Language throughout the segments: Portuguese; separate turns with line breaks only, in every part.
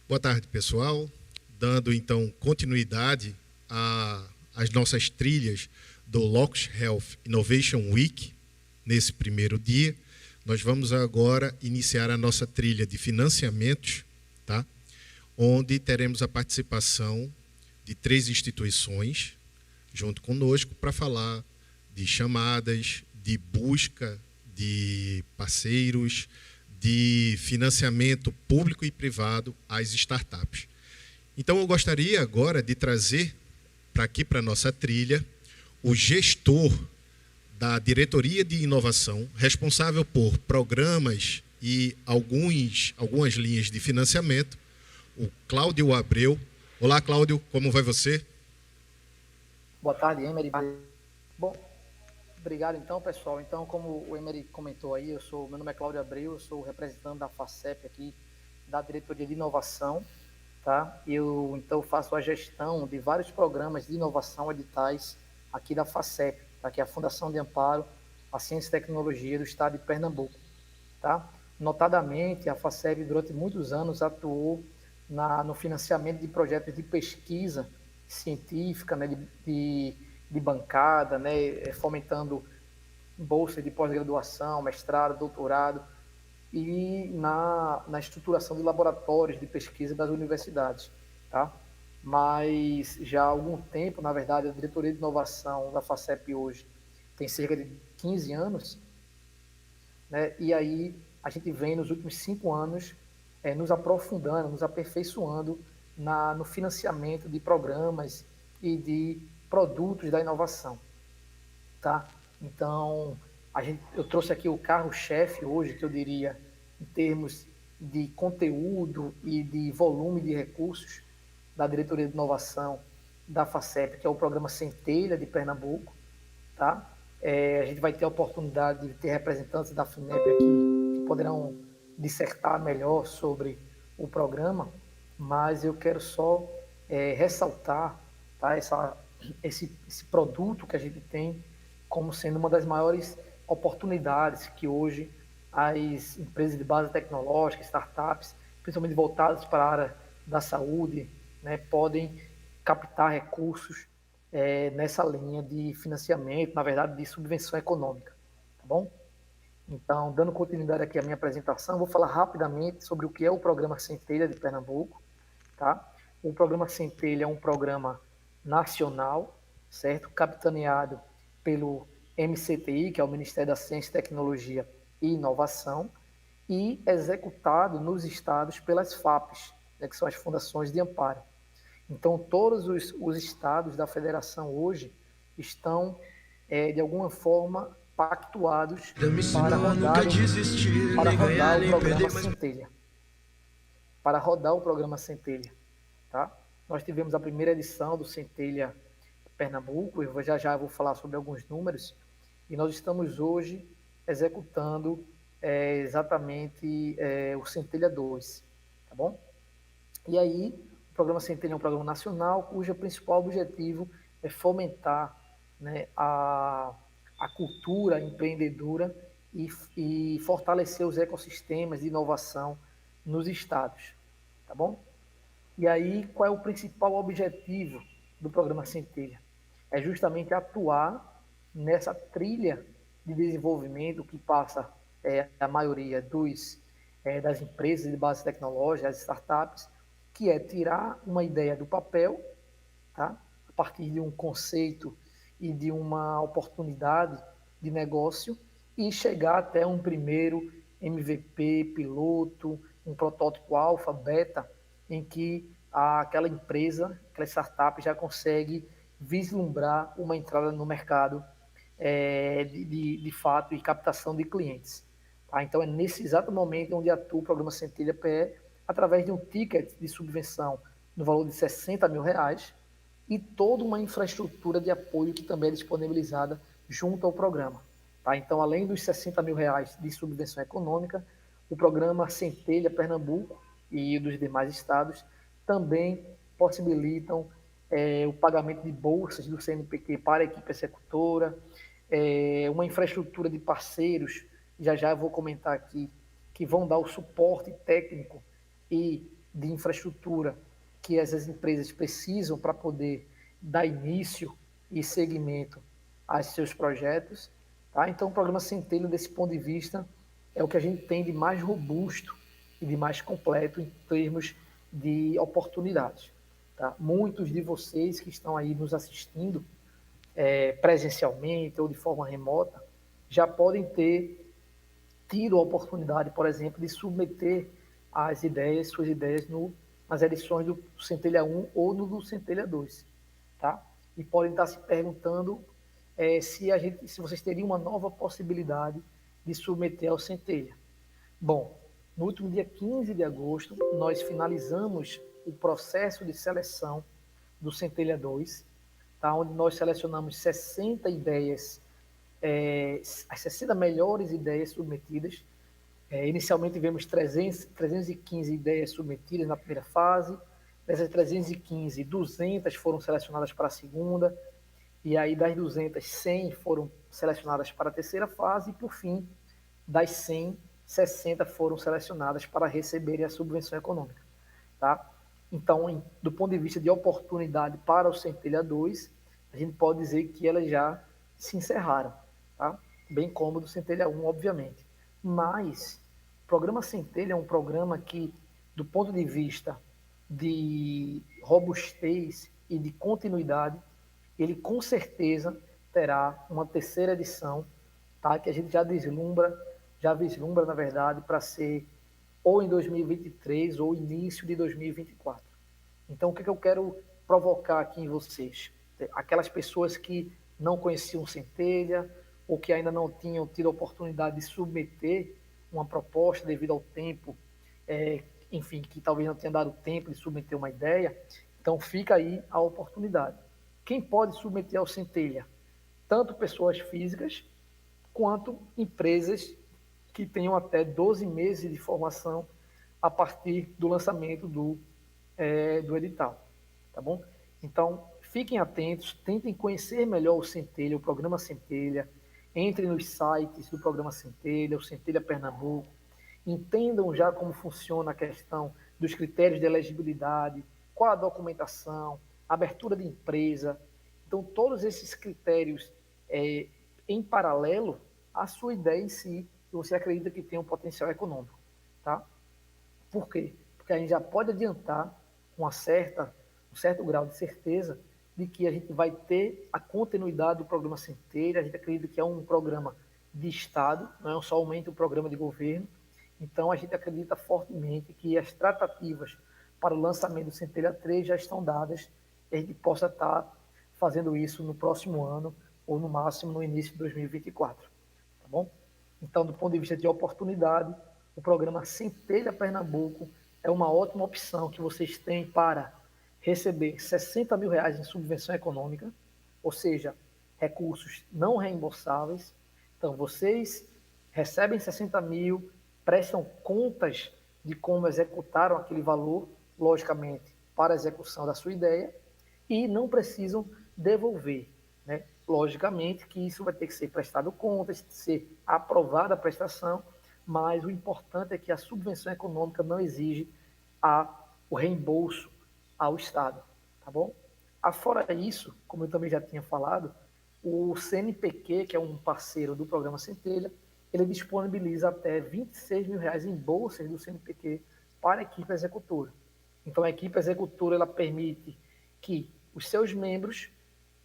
Boa tarde, pessoal. Dando, então, continuidade às nossas trilhas do Locus Health Innovation Week, nesse primeiro dia, nós vamos agora iniciar a nossa trilha de financiamentos, tá? Onde teremos a participação de 3 instituições junto conosco para falar de chamadas, de busca de parceiros, de financiamento público e privado às startups. Então, eu gostaria agora de trazer para aqui, para a nossa trilha, o gestor da Diretoria de Inovação, responsável por programas e algumas linhas de financiamento, o Cláudio Abreu. Olá, Cláudio, como vai você?
Boa tarde, Emery. Bom, obrigado então, pessoal. Então, como o Emery comentou aí, meu nome é Cláudio Abreu, eu sou o representante da FACEP aqui, da Diretoria de Inovação, tá? Eu, então, faço a gestão de vários programas de inovação editais aqui da FACEP, tá? Que é a Fundação de Amparo à Ciência e Tecnologia do Estado de Pernambuco, tá? Notadamente, a FACEP, durante muitos anos, atuou no financiamento de projetos de pesquisa científica, né, de bancada, né, fomentando bolsa de pós-graduação, mestrado, doutorado, e na estruturação de laboratórios de pesquisa das universidades, tá? Mas já há algum tempo, na verdade, a Diretoria de Inovação da FACEP hoje tem cerca de 15 anos, né? E aí a gente vem nos últimos 5 anos nos aprofundando, nos aperfeiçoando no financiamento de programas e de produtos da inovação, tá? Então, eu trouxe aqui o carro-chefe hoje, que eu diria, em termos de conteúdo e de volume de recursos da Diretoria de Inovação da FACEP, que é o programa Centelha de Pernambuco, tá? A gente vai ter a oportunidade de ter representantes da FINEP aqui que poderão dissertar melhor sobre o programa, mas eu quero só ressaltar, tá, esse produto que a gente tem como sendo uma das maiores oportunidades que hoje as empresas de base tecnológica, startups, principalmente voltadas para a área da saúde, né, podem captar recursos nessa linha de financiamento, na verdade, de subvenção econômica, tá bom? Então, dando continuidade aqui à minha apresentação, vou falar rapidamente sobre o que é o Programa Centelha de Pernambuco, tá? O Programa Centelha é um programa nacional, certo? Capitaneado pelo MCTI, que é o Ministério da Ciência, Tecnologia e Inovação, e executado nos estados pelas FAPs, né, que são as Fundações de Amparo. Então, todos os estados da federação hoje estão, de alguma forma, pactuados para rodar o programa Centelha. Para rodar o programa Centelha, tá? Nós tivemos a primeira edição do Centelha Pernambuco, eu já vou falar sobre alguns números, e nós estamos hoje executando exatamente o Centelha 2, tá bom? E aí, o programa Centelha é um programa nacional, cujo principal objetivo é fomentar, né, a cultura empreendedora e fortalecer os ecossistemas de inovação nos estados, tá bom? E aí, qual é o principal objetivo do programa Centelha? É justamente atuar nessa trilha de desenvolvimento que passa a maioria das empresas de base tecnológica, as startups, que é tirar uma ideia do papel, tá? A partir de um conceito e de uma oportunidade de negócio e chegar até um primeiro MVP, piloto, um protótipo alfa, beta, em que aquela empresa, aquela startup já consegue vislumbrar uma entrada no mercado de fato e captação de clientes. Tá? Então, é nesse exato momento onde atua o programa Centelha PE, através de um ticket de subvenção no valor de R$ 60.000 e toda uma infraestrutura de apoio que também é disponibilizada junto ao programa. Tá? Então, além dos R$ 60.000 de subvenção econômica, o programa Centelha Pernambuco e dos demais estados também possibilitam o pagamento de bolsas do CNPq para a equipe executora, uma infraestrutura de parceiros, já vou comentar aqui, que vão dar o suporte técnico e de infraestrutura que essas empresas precisam para poder dar início e seguimento aos seus projetos. Tá? Então, o programa Centelha, desse ponto de vista, é o que a gente tem de mais robusto e de mais completo em termos de oportunidades. Tá? Muitos de vocês que estão aí nos assistindo presencialmente ou de forma remota já podem ter tido a oportunidade, por exemplo, de submeter suas ideias nas edições do Centelha 1 ou no do Centelha 2. Tá? E podem estar se perguntando se vocês teriam uma nova possibilidade de submeter ao Centelha. Bom, no último dia 15 de agosto, nós finalizamos o processo de seleção do Centelha 2, tá? Onde nós selecionamos 60 ideias, as 60 melhores ideias submetidas. Inicialmente tivemos 315 ideias submetidas na primeira fase. Dessas 315, 200 foram selecionadas para a segunda. E aí, das 200, 100 foram selecionadas para a terceira fase. E, por fim, das 100, 60 foram selecionadas para receberem a subvenção econômica. Tá? Então, do ponto de vista de oportunidade para o Centelha 2, a gente pode dizer que elas já se encerraram, tá? Bem como do Centelha 1, obviamente. Mas o programa Centelha é um programa que, do ponto de vista de robustez e de continuidade, ele com certeza terá uma terceira edição, tá? Que a gente já vislumbra, na verdade, para ser ou em 2023 ou início de 2024. Então, o que eu quero provocar aqui em vocês? Aquelas pessoas que não conheciam Centelha ou que ainda não tinham tido a oportunidade de submeter uma proposta devido ao tempo, enfim, que talvez não tenha dado tempo de submeter uma ideia, então fica aí a oportunidade. Quem pode submeter ao Centelha? Tanto pessoas físicas quanto empresas que tenham até 12 meses de formação a partir do lançamento do edital, tá bom? Então, fiquem atentos, tentem conhecer melhor o Centelha, o programa Centelha, entrem nos sites do programa Centelha, o Centelha Pernambuco, entendam já como funciona a questão dos critérios de elegibilidade, qual a documentação, abertura de empresa. Então, todos esses critérios em paralelo à sua ideia em si, que você acredita que tem um potencial econômico, tá? Por quê? Porque a gente já pode adiantar com um certo grau de certeza de que a gente vai ter a continuidade do programa Centelha. A gente acredita que é um programa de Estado, não é somente um programa de governo. Então, a gente acredita fortemente que as tratativas para o lançamento do Centelha 3 já estão dadas e a gente possa estar fazendo isso no próximo ano ou, no máximo, no início de 2024. Tá bom? Então, do ponto de vista de oportunidade, o programa Centelha Pernambuco é uma ótima opção que vocês têm para receber R$60 mil em subvenção econômica, ou seja, recursos não reembolsáveis. Então, vocês recebem 60 mil, prestam contas de como executaram aquele valor, logicamente, para a execução da sua ideia, e não precisam devolver, né? Logicamente que isso vai ter que ser prestado contas, ser aprovada a prestação, mas o importante é que a subvenção econômica não exige o reembolso ao Estado, tá bom? Afora isso, como eu também já tinha falado, o CNPq, que é um parceiro do programa Centelha, ele disponibiliza até R$26 mil em bolsas do CNPq para a equipe executora. Então, a equipe executora ela permite que os seus membros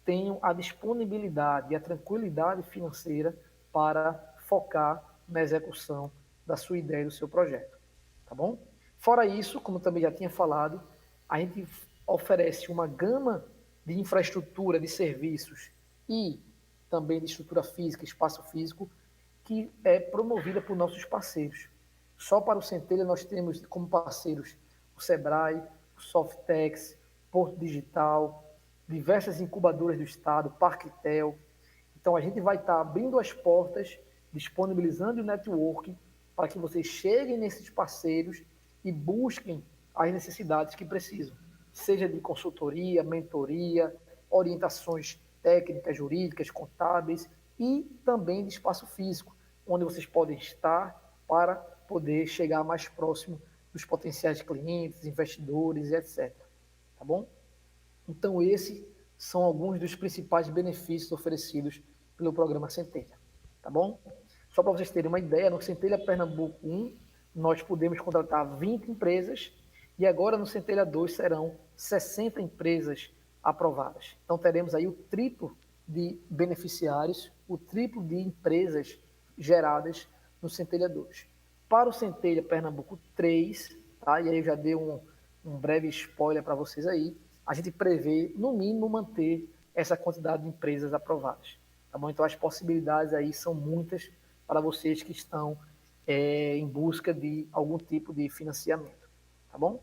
tenham a disponibilidade e a tranquilidade financeira para focar na execução da sua ideia e do seu projeto, tá bom? Fora isso, como também já tinha falado, a gente oferece uma gama de infraestrutura, de serviços e também de estrutura física, espaço físico, que é promovida por nossos parceiros. Só para o Centelha nós temos como parceiros o Sebrae, o Softex, Porto Digital, diversas incubadoras do Estado, Parquitel. Então, a gente vai estar abrindo as portas, disponibilizando o network para que vocês cheguem nesses parceiros e busquem as necessidades que precisam, seja de consultoria, mentoria, orientações técnicas, jurídicas, contábeis e também de espaço físico, onde vocês podem estar para poder chegar mais próximo dos potenciais clientes, investidores, etc. Tá bom? Então, esses são alguns dos principais benefícios oferecidos pelo programa Centelha. Tá bom? Só para vocês terem uma ideia, no Centelha Pernambuco 1, nós podemos contratar 20 empresas e agora no Centelha 2 serão 60 empresas aprovadas. Então, teremos aí o triplo de beneficiários, o triplo de empresas geradas no Centelha 2. Para o Centelha Pernambuco 3, tá? E aí eu já dei um breve spoiler para vocês aí, a gente prevê, no mínimo, manter essa quantidade de empresas aprovadas. Tá bom? Então, as possibilidades aí são muitas para vocês que estão em busca de algum tipo de financiamento. Tá bom?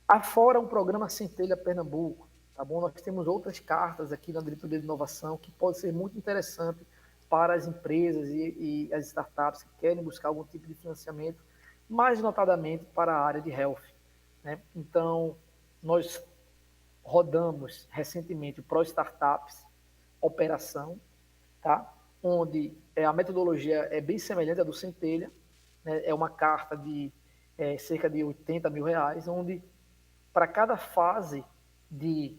Afora um programa Centelha Pernambuco, tá bom? Nós temos outras cartas aqui na Diretoria de Inovação que pode ser muito interessante para as empresas e as startups que querem buscar algum tipo de financiamento, mais notadamente para a área de health, né? Então, nós rodamos recentemente o Pro Startups Operação, tá? Onde a metodologia é bem semelhante à do Centelha, né? É uma carta de cerca de R$80 mil, onde para cada fase de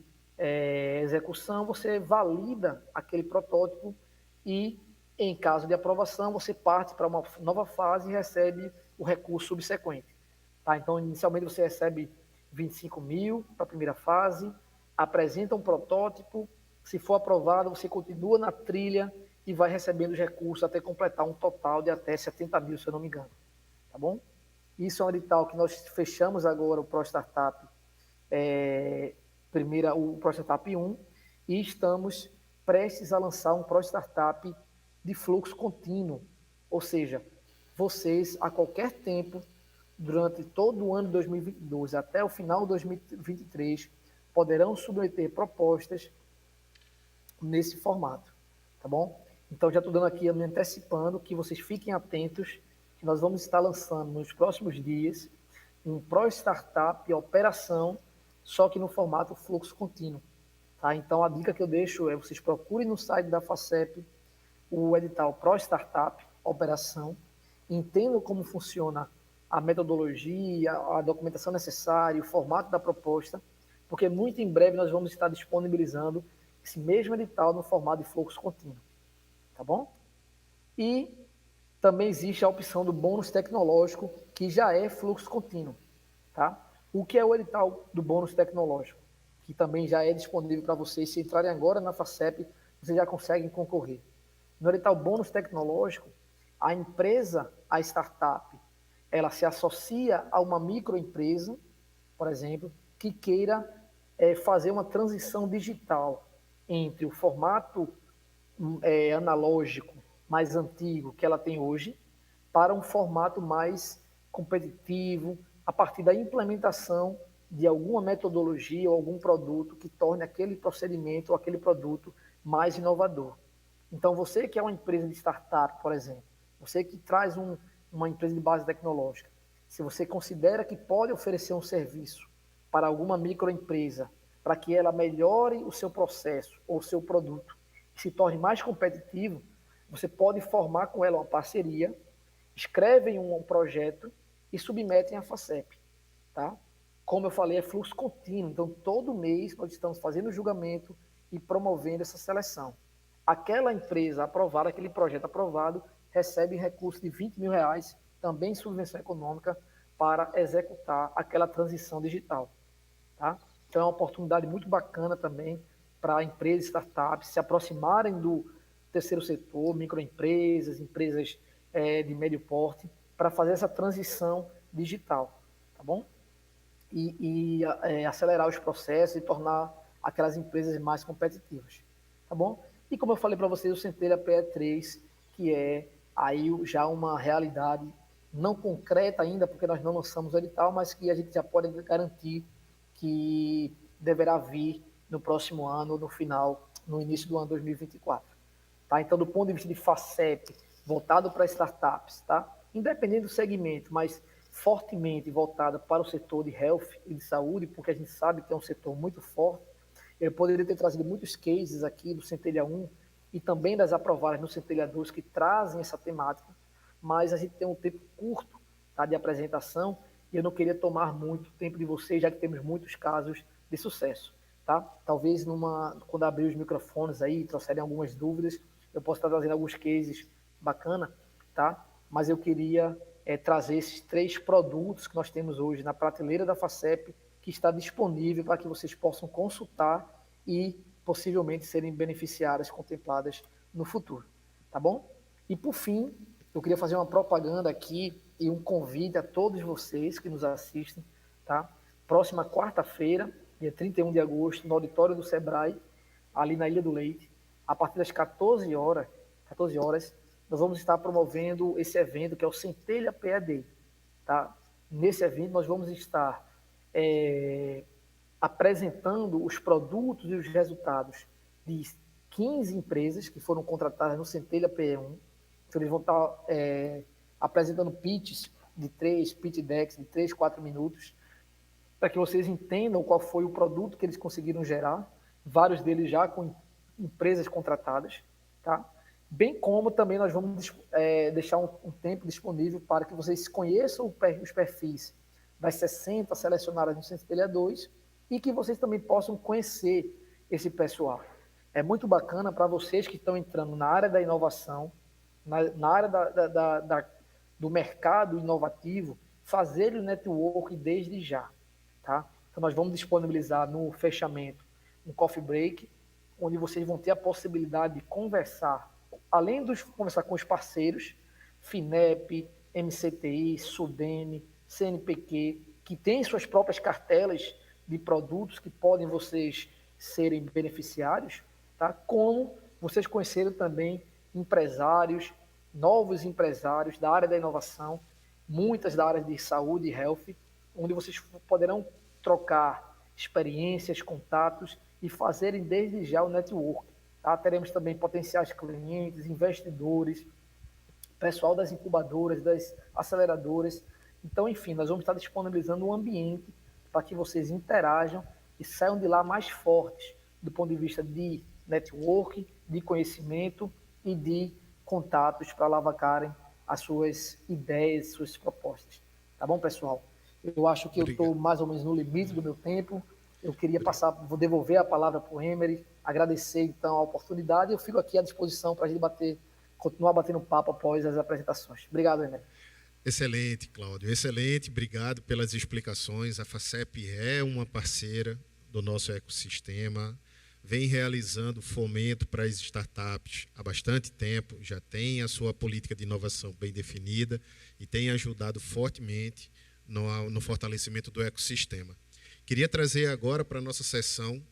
execução você valida aquele protótipo e, em caso de aprovação, você parte para uma nova fase e recebe o recurso subsequente. Tá? Então, inicialmente você recebe 25 mil para a primeira fase, apresenta um protótipo, se for aprovado, você continua na trilha e vai recebendo os recursos até completar um total de até 70 mil, se eu não me engano. Tá bom? Isso é um edital que nós fechamos agora, o Pro Startup, o Pro Startup 1, e estamos prestes a lançar um Pro Startup de fluxo contínuo, ou seja, vocês, a qualquer tempo, durante todo o ano de 2022 até o final de 2023, poderão submeter propostas nesse formato, tá bom? Então, já estou dando aqui, me antecipando, que vocês fiquem atentos, que nós vamos estar lançando nos próximos dias um Pro Startup Operação, só que no formato fluxo contínuo. Tá? Então, a dica que eu deixo é vocês procurem no site da FACEP o edital Pro Startup Operação, entendam como funciona a metodologia, a documentação necessária, o formato da proposta, porque muito em breve nós vamos estar disponibilizando esse mesmo edital no formato de fluxo contínuo. Tá bom? E também existe a opção do bônus tecnológico, que já é fluxo contínuo. Tá? O que é o edital do bônus tecnológico? Que também já é disponível para vocês. Se entrarem agora na FACEP, vocês já conseguem concorrer. No edital bônus tecnológico, a empresa, a startup, ela se associa a uma microempresa, por exemplo, que queira fazer uma transição digital entre o formato analógico mais antigo que ela tem hoje para um formato mais competitivo, a partir da implementação de alguma metodologia ou algum produto que torne aquele procedimento ou aquele produto mais inovador. Então, você que é uma empresa de startup, por exemplo, você que traz uma empresa de base tecnológica, se você considera que pode oferecer um serviço para alguma microempresa, para que ela melhore o seu processo ou o seu produto e se torne mais competitivo, você pode formar com ela uma parceria, escrevem um projeto e submetem à FACEP. Tá? Como eu falei, é fluxo contínuo, então todo mês nós estamos fazendo o julgamento e promovendo essa seleção. Aquela empresa aprovada, aquele projeto aprovado, recebe recurso de R$20 mil, também subvenção econômica, para executar aquela transição digital. Tá? Então é uma oportunidade muito bacana também para empresas e startups se aproximarem do terceiro setor, microempresas, empresas de médio porte, para fazer essa transição digital. Tá bom? E acelerar os processos e tornar aquelas empresas mais competitivas. Tá bom? E como eu falei para vocês, o Centelha PE3, que é aí já uma realidade não concreta ainda, porque nós não lançamos o edital, mas que a gente já pode garantir que deverá vir no próximo ano, no final, no início do ano 2024. Tá? Então, do ponto de vista de FACEP, voltado para startups, tá? Independente do segmento, mas fortemente voltada para o setor de health e de saúde, porque a gente sabe que é um setor muito forte. Eu poderia ter trazido muitos cases aqui do Centelha 1 e também das aprovadas no Centelha 2 que trazem essa temática, mas a gente tem um tempo curto, tá, de apresentação e eu não queria tomar muito tempo de vocês, já que temos muitos casos de sucesso, tá? Talvez quando abrir os microfones aí, trouxerem algumas dúvidas, eu posso estar trazendo alguns cases bacana, tá? Mas eu queria trazer esses 3 produtos que nós temos hoje na prateleira da FACEP, que está disponível para que vocês possam consultar e possivelmente serem beneficiárias contempladas no futuro, tá bom? E por fim, eu queria fazer uma propaganda aqui e um convite a todos vocês que nos assistem, tá? Próxima quarta-feira, dia 31 de agosto, no auditório do Sebrae, ali na Ilha do Leite, a partir das 14 horas, nós vamos estar promovendo esse evento que é o Centelha PAD, tá? Nesse evento nós vamos estar apresentando os produtos e os resultados de 15 empresas que foram contratadas no Centelha PE1. Então, eles vão estar apresentando pitch decks de 3, 4 minutos, para que vocês entendam qual foi o produto que eles conseguiram gerar, vários deles já com empresas contratadas, tá? Bem como também nós vamos deixar um tempo disponível para que vocês conheçam os perfis das 60 selecionadas no Centelha 2 e que vocês também possam conhecer esse pessoal. É muito bacana para vocês que estão entrando na área da inovação, na área do mercado inovativo, fazer o network desde já, tá? Então, nós vamos disponibilizar no fechamento um coffee break, onde vocês vão ter a possibilidade de conversar, além de conversar com os parceiros, FINEP, MCTI, SUDENE, CNPq, que têm suas próprias cartelas de produtos que podem vocês serem beneficiários, tá? Como vocês conheceram também empresários, novos empresários da área da inovação, muitas da área de saúde e health, onde vocês poderão trocar experiências, contatos e fazerem desde já o network. Tá? Teremos também potenciais clientes, investidores, pessoal das incubadoras, das aceleradoras. Então, enfim, nós vamos estar disponibilizando um ambiente para que vocês interajam e saiam de lá mais fortes do ponto de vista de network, de conhecimento e de contatos para alavancarem as suas ideias, suas propostas. Tá bom, pessoal? Eu acho que eu estou mais ou menos no limite do meu tempo. Eu queria vou devolver a palavra para o Emery, agradecer então a oportunidade. Eu fico aqui à disposição para a gente continuar batendo papo após as apresentações. Obrigado, Emery.
Excelente, Cláudio. Excelente. Obrigado pelas explicações. A FACEP é uma parceira do nosso ecossistema, vem realizando fomento para as startups há bastante tempo, já tem a sua política de inovação bem definida e tem ajudado fortemente no fortalecimento do ecossistema. Queria trazer agora para a nossa sessão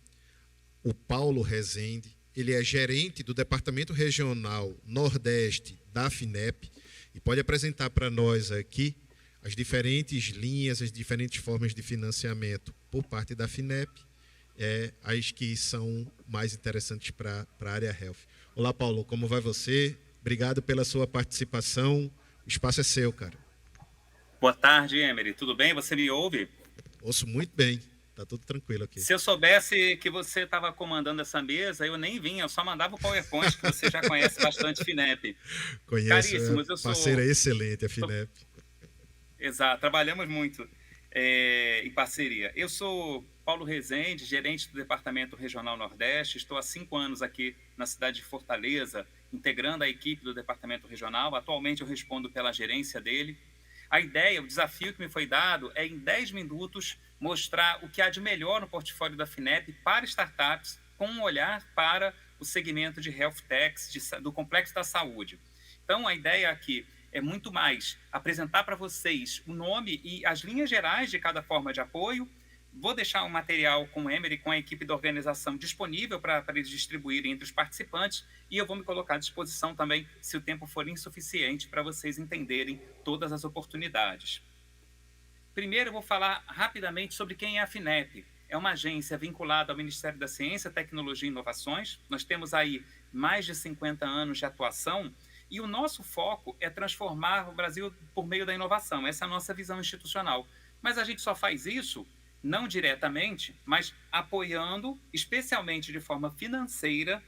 o Paulo Rezende. Ele é gerente do Departamento Regional Nordeste da FINEP e pode apresentar para nós aqui as diferentes linhas, as diferentes formas de financiamento por parte da FINEP, as que são mais interessantes para a área Health. Olá, Paulo, como vai você? Obrigado pela sua participação. O espaço é seu, cara.
Boa tarde, Emery. Tudo bem? Você me ouve?
Ouço muito bem. Tá tudo tranquilo aqui.
Se eu soubesse que você estava comandando essa mesa, eu nem vinha, eu só mandava o PowerPoint, que você já conhece bastante FINEP.
Conheço, caríssimos, eu sou parceira excelente, a FINEP.
Exato, trabalhamos muito em parceria. Eu sou Paulo Rezende, gerente do Departamento Regional Nordeste, estou há 5 anos aqui na cidade de Fortaleza, integrando a equipe do Departamento Regional. Atualmente eu respondo pela gerência dele. A ideia, o desafio que me foi dado é, em 10 minutos, mostrar o que há de melhor no portfólio da FINEP para startups, com um olhar para o segmento de health techs, do complexo da saúde. Então, a ideia aqui é muito mais apresentar para vocês o nome e as linhas gerais de cada forma de apoio. Vou deixar um material com o Emery, com a equipe da organização disponível para eles distribuírem entre os participantes, e eu vou me colocar à disposição também, se o tempo for insuficiente, para vocês entenderem todas as oportunidades. Primeiro, eu vou falar rapidamente sobre quem é a FINEP. É uma agência vinculada ao Ministério da Ciência, Tecnologia e Inovações. Nós temos aí mais de 50 anos de atuação, e o nosso foco é transformar o Brasil por meio da inovação. Essa é a nossa visão institucional. Mas a gente só faz isso não diretamente, mas apoiando, especialmente de forma financeira,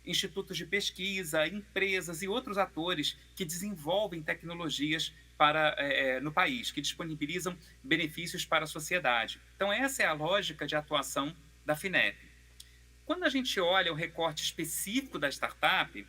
institutos de pesquisa, empresas e outros atores que desenvolvem tecnologias no país, que disponibilizam benefícios para a sociedade. Então, essa é a lógica de atuação da FINEP. Quando a gente olha o recorte específico da startup,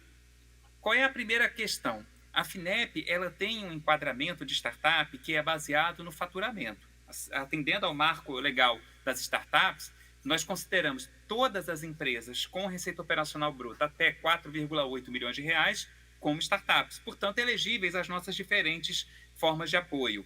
qual é a primeira questão? A FINEP ela tem um enquadramento de startup que é baseado no faturamento. Atendendo ao marco legal das startups, nós consideramos todas as empresas com receita operacional bruta até 4,8 milhões de reais como startups, portanto, elegíveis às nossas diferentes formas de apoio.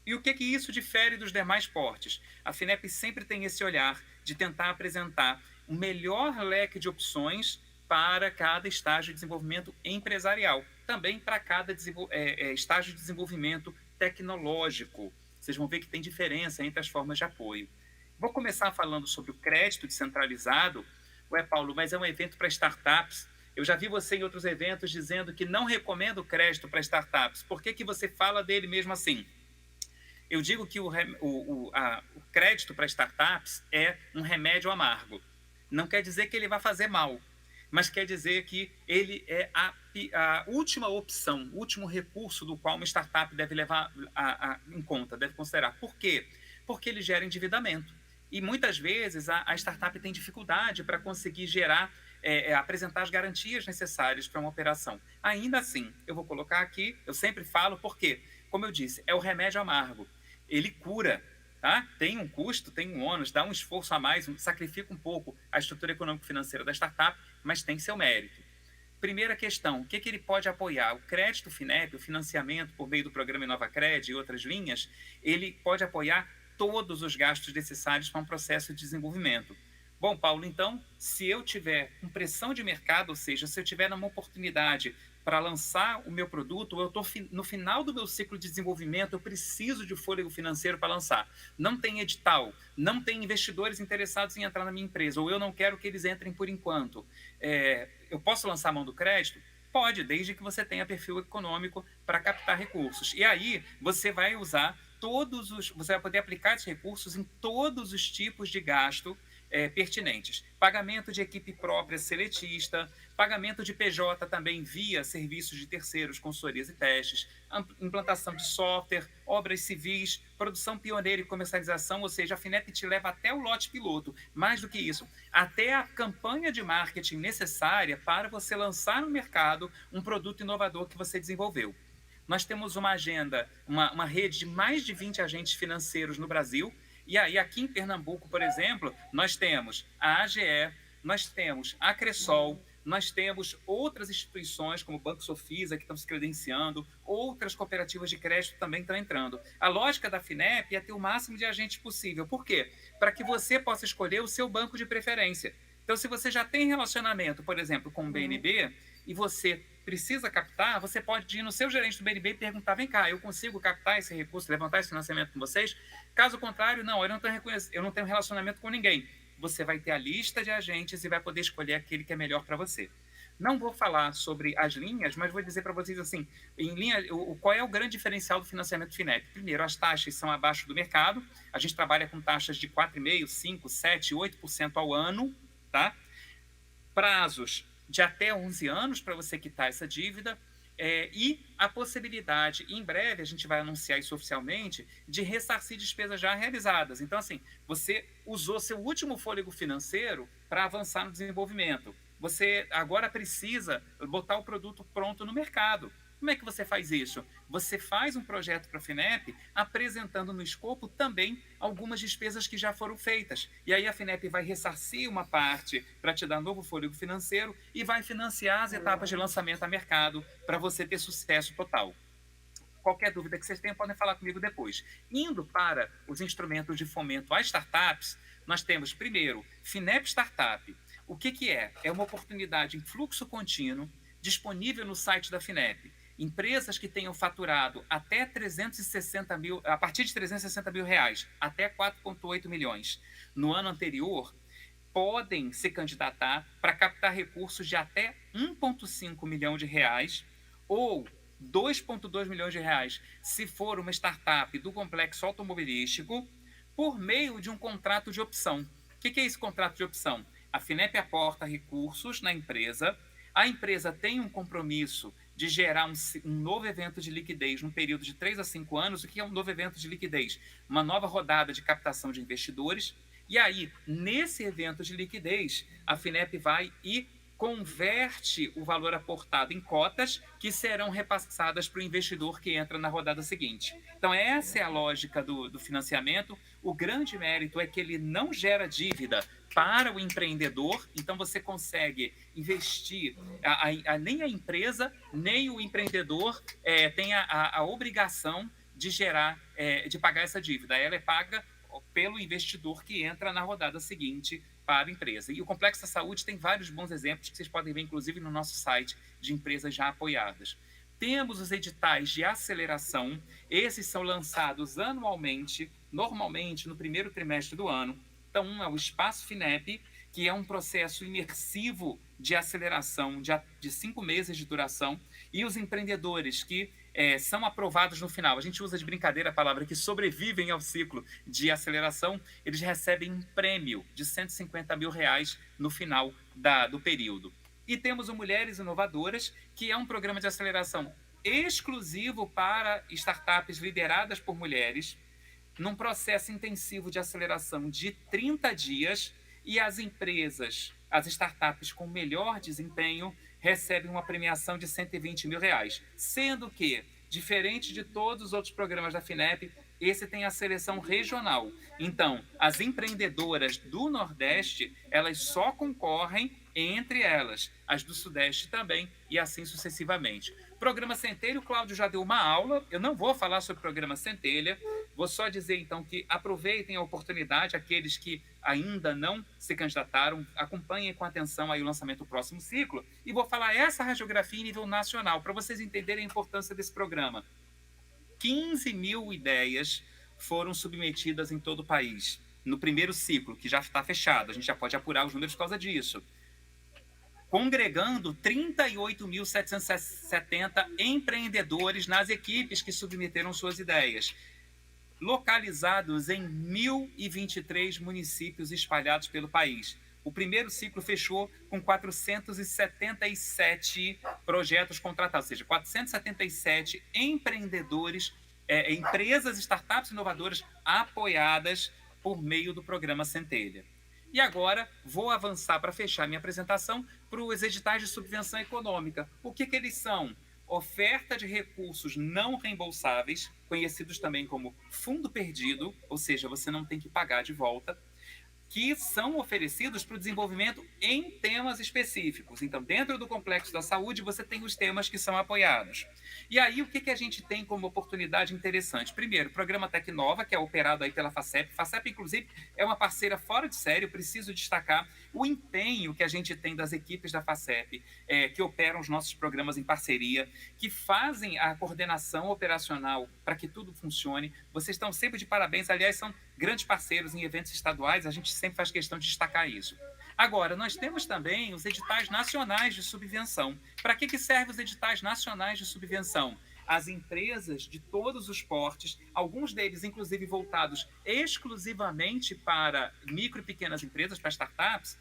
E o que isso difere dos demais portes? A FINEP sempre tem esse olhar de tentar apresentar um melhor leque de opções para cada estágio de desenvolvimento empresarial, também para cada estágio de desenvolvimento tecnológico. Vocês vão ver que tem diferença entre as formas de apoio. Vou começar falando sobre o crédito descentralizado. Ué, Paulo, mas é um evento para startups. Eu já vi você em outros eventos dizendo que não recomenda o crédito para startups. Por que você fala dele mesmo assim? Eu digo que o crédito para startups é um remédio amargo. Não quer dizer que ele vai fazer mal, mas quer dizer que ele é a última opção, o último recurso do qual uma startup deve levar em conta, deve considerar. Por quê? Porque ele gera endividamento. E muitas vezes a startup tem dificuldade para conseguir apresentar as garantias necessárias para uma operação. Ainda assim, eu vou colocar aqui, eu sempre falo, porque, como eu disse, é o remédio amargo. Ele cura, tá? Tem um custo, tem um ônus, dá um esforço a mais, sacrifica um pouco a estrutura econômico-financeira da startup, mas tem seu mérito. Primeira questão, o que ele pode apoiar? O crédito FINEP, o financiamento por meio do programa InovaCred e outras linhas, ele pode apoiar todos os gastos necessários para um processo de desenvolvimento. Bom, Paulo, então, se eu tiver com pressão de mercado, ou seja, se eu tiver uma oportunidade para lançar o meu produto, eu estou no final do meu ciclo de desenvolvimento, eu preciso de fôlego financeiro para lançar. Não tem edital, não tem investidores interessados em entrar na minha empresa, ou eu não quero que eles entrem por enquanto. Eu posso lançar a mão do crédito? Pode, desde que você tenha perfil econômico para captar recursos. E aí você vai usar você vai poder aplicar esses recursos em todos os tipos de gasto pertinentes. Pagamento de equipe própria seletista, pagamento de PJ também via serviços de terceiros, consultorias e testes, implantação de software, obras civis, produção pioneira e comercialização, ou seja, a FINEP te leva até o lote piloto. Mais do que isso, até a campanha de marketing necessária para você lançar no mercado um produto inovador que você desenvolveu. Nós temos uma agenda, uma rede de mais de 20 agentes financeiros no Brasil. E aí, aqui em Pernambuco, por exemplo, nós temos a AGE, nós temos a Cressol, nós temos outras instituições, como o Banco Sofisa, que estão se credenciando, outras cooperativas de crédito também estão entrando. A lógica da FINEP é ter o máximo de agentes possível. Por quê? Para que você possa escolher o seu banco de preferência. Então, se você já tem relacionamento, por exemplo, com o BNB, e você precisa captar, você pode ir no seu gerente do BNB e perguntar, vem cá, eu consigo captar esse recurso, levantar esse financiamento com vocês? Caso contrário, não, eu não tenho relacionamento com ninguém. Você vai ter a lista de agentes e vai poder escolher aquele que é melhor para você. Não vou falar sobre as linhas, mas vou dizer para vocês assim, qual é o grande diferencial do financiamento FINEP? Primeiro, as taxas são abaixo do mercado, a gente trabalha com taxas de 4,5%, 5%, 7%, 8% ao ano, tá? Prazos de até 11 anos para você quitar essa dívida, e a possibilidade, em breve a gente vai anunciar isso oficialmente, de ressarcir despesas já realizadas. Então, assim, você usou seu último fôlego financeiro para avançar no desenvolvimento. Você agora precisa botar o produto pronto no mercado. Como é que você faz isso? Você faz um projeto para a FINEP apresentando no escopo também algumas despesas que já foram feitas. E aí a FINEP vai ressarcir uma parte para te dar novo fôlego financeiro e vai financiar as etapas de lançamento a mercado para você ter sucesso total. Qualquer dúvida que vocês tenham, podem falar comigo depois. Indo para os instrumentos de fomento às startups, nós temos, primeiro, FINEP Startup. O que é? É uma oportunidade em fluxo contínuo, disponível no site da FINEP. Empresas que tenham faturado até 360 mil, a partir de 360 mil reais, até 4,8 milhões no ano anterior, podem se candidatar para captar recursos de até 1,5 milhão de reais ou 2,2 milhões de reais se for uma startup do complexo automobilístico, por meio de um contrato de opção. O que é esse contrato de opção? A FINEP aporta recursos na empresa, a empresa tem um compromisso de gerar um novo evento de liquidez num período de 3 a 5 anos. O que é um novo evento de liquidez? Uma nova rodada de captação de investidores. E aí, nesse evento de liquidez, a FINEP vai e converte o valor aportado em cotas que serão repassadas para o investidor que entra na rodada seguinte. Então, essa é a lógica do financiamento. O grande mérito é que ele não gera dívida para o empreendedor, então você consegue investir, nem a empresa, nem o empreendedor tem a obrigação de de pagar essa dívida. Ela é paga pelo investidor que entra na rodada seguinte para a empresa. E o Complexo da Saúde tem vários bons exemplos que vocês podem ver, inclusive, no nosso site, de empresas já apoiadas. Temos os editais de aceleração. Esses são lançados anualmente, normalmente no primeiro trimestre do ano. Então, um é o Espaço FINEP, que é um processo imersivo de aceleração de 5 meses de duração, e os empreendedores que são aprovados no final. A gente usa de brincadeira a palavra que sobrevivem ao ciclo de aceleração, eles recebem um prêmio de R$150 mil no final do período. E temos o Mulheres Inovadoras, que é um programa de aceleração exclusivo para startups lideradas por mulheres, num processo intensivo de aceleração de 30 dias, e as empresas, as startups com melhor desempenho, recebem uma premiação de R$120 mil, sendo que, diferente de todos os outros programas da FINEP, esse tem a seleção regional. Então, as empreendedoras do Nordeste, elas só concorrem entre elas, as do Sudeste também, e assim sucessivamente. Programa Centelha, o Cláudio já deu uma aula, eu não vou falar sobre o Programa Centelha, vou só dizer então que aproveitem a oportunidade, aqueles que ainda não se candidataram, acompanhem com atenção aí o lançamento do próximo ciclo, e vou falar essa radiografia em nível nacional, para vocês entenderem a importância desse programa. 15 mil ideias foram submetidas em todo o país, no primeiro ciclo, que já está fechado, a gente já pode apurar os números por causa disso, congregando 38.770 empreendedores nas equipes que submeteram suas ideias, localizados em 1.023 municípios espalhados pelo país. O primeiro ciclo fechou com 477 projetos contratados, ou seja, 477 empreendedores, empresas, startups inovadoras apoiadas por meio do Programa Centelha. E agora vou avançar para fechar minha apresentação para os editais de subvenção econômica. O que eles são? Oferta de recursos não reembolsáveis, conhecidos também como fundo perdido, ou seja, você não tem que pagar de volta, que são oferecidos para o desenvolvimento em temas específicos. Então, dentro do Complexo da Saúde, você tem os temas que são apoiados. E aí, o que a gente tem como oportunidade interessante? Primeiro, o Programa Tecnova, que é operado aí pela FACEP. FACEP, inclusive, é uma parceira fora de série. Eu preciso destacar o empenho que a gente tem das equipes da FACEP, que operam os nossos programas em parceria, que fazem a coordenação operacional para que tudo funcione. Vocês estão sempre de parabéns. Aliás, são grandes parceiros em eventos estaduais, a gente sempre faz questão de destacar isso. Agora, nós temos também os editais nacionais de subvenção. Para que servem os editais nacionais de subvenção? As empresas de todos os portes, alguns deles, inclusive, voltados exclusivamente para micro e pequenas empresas, para startups,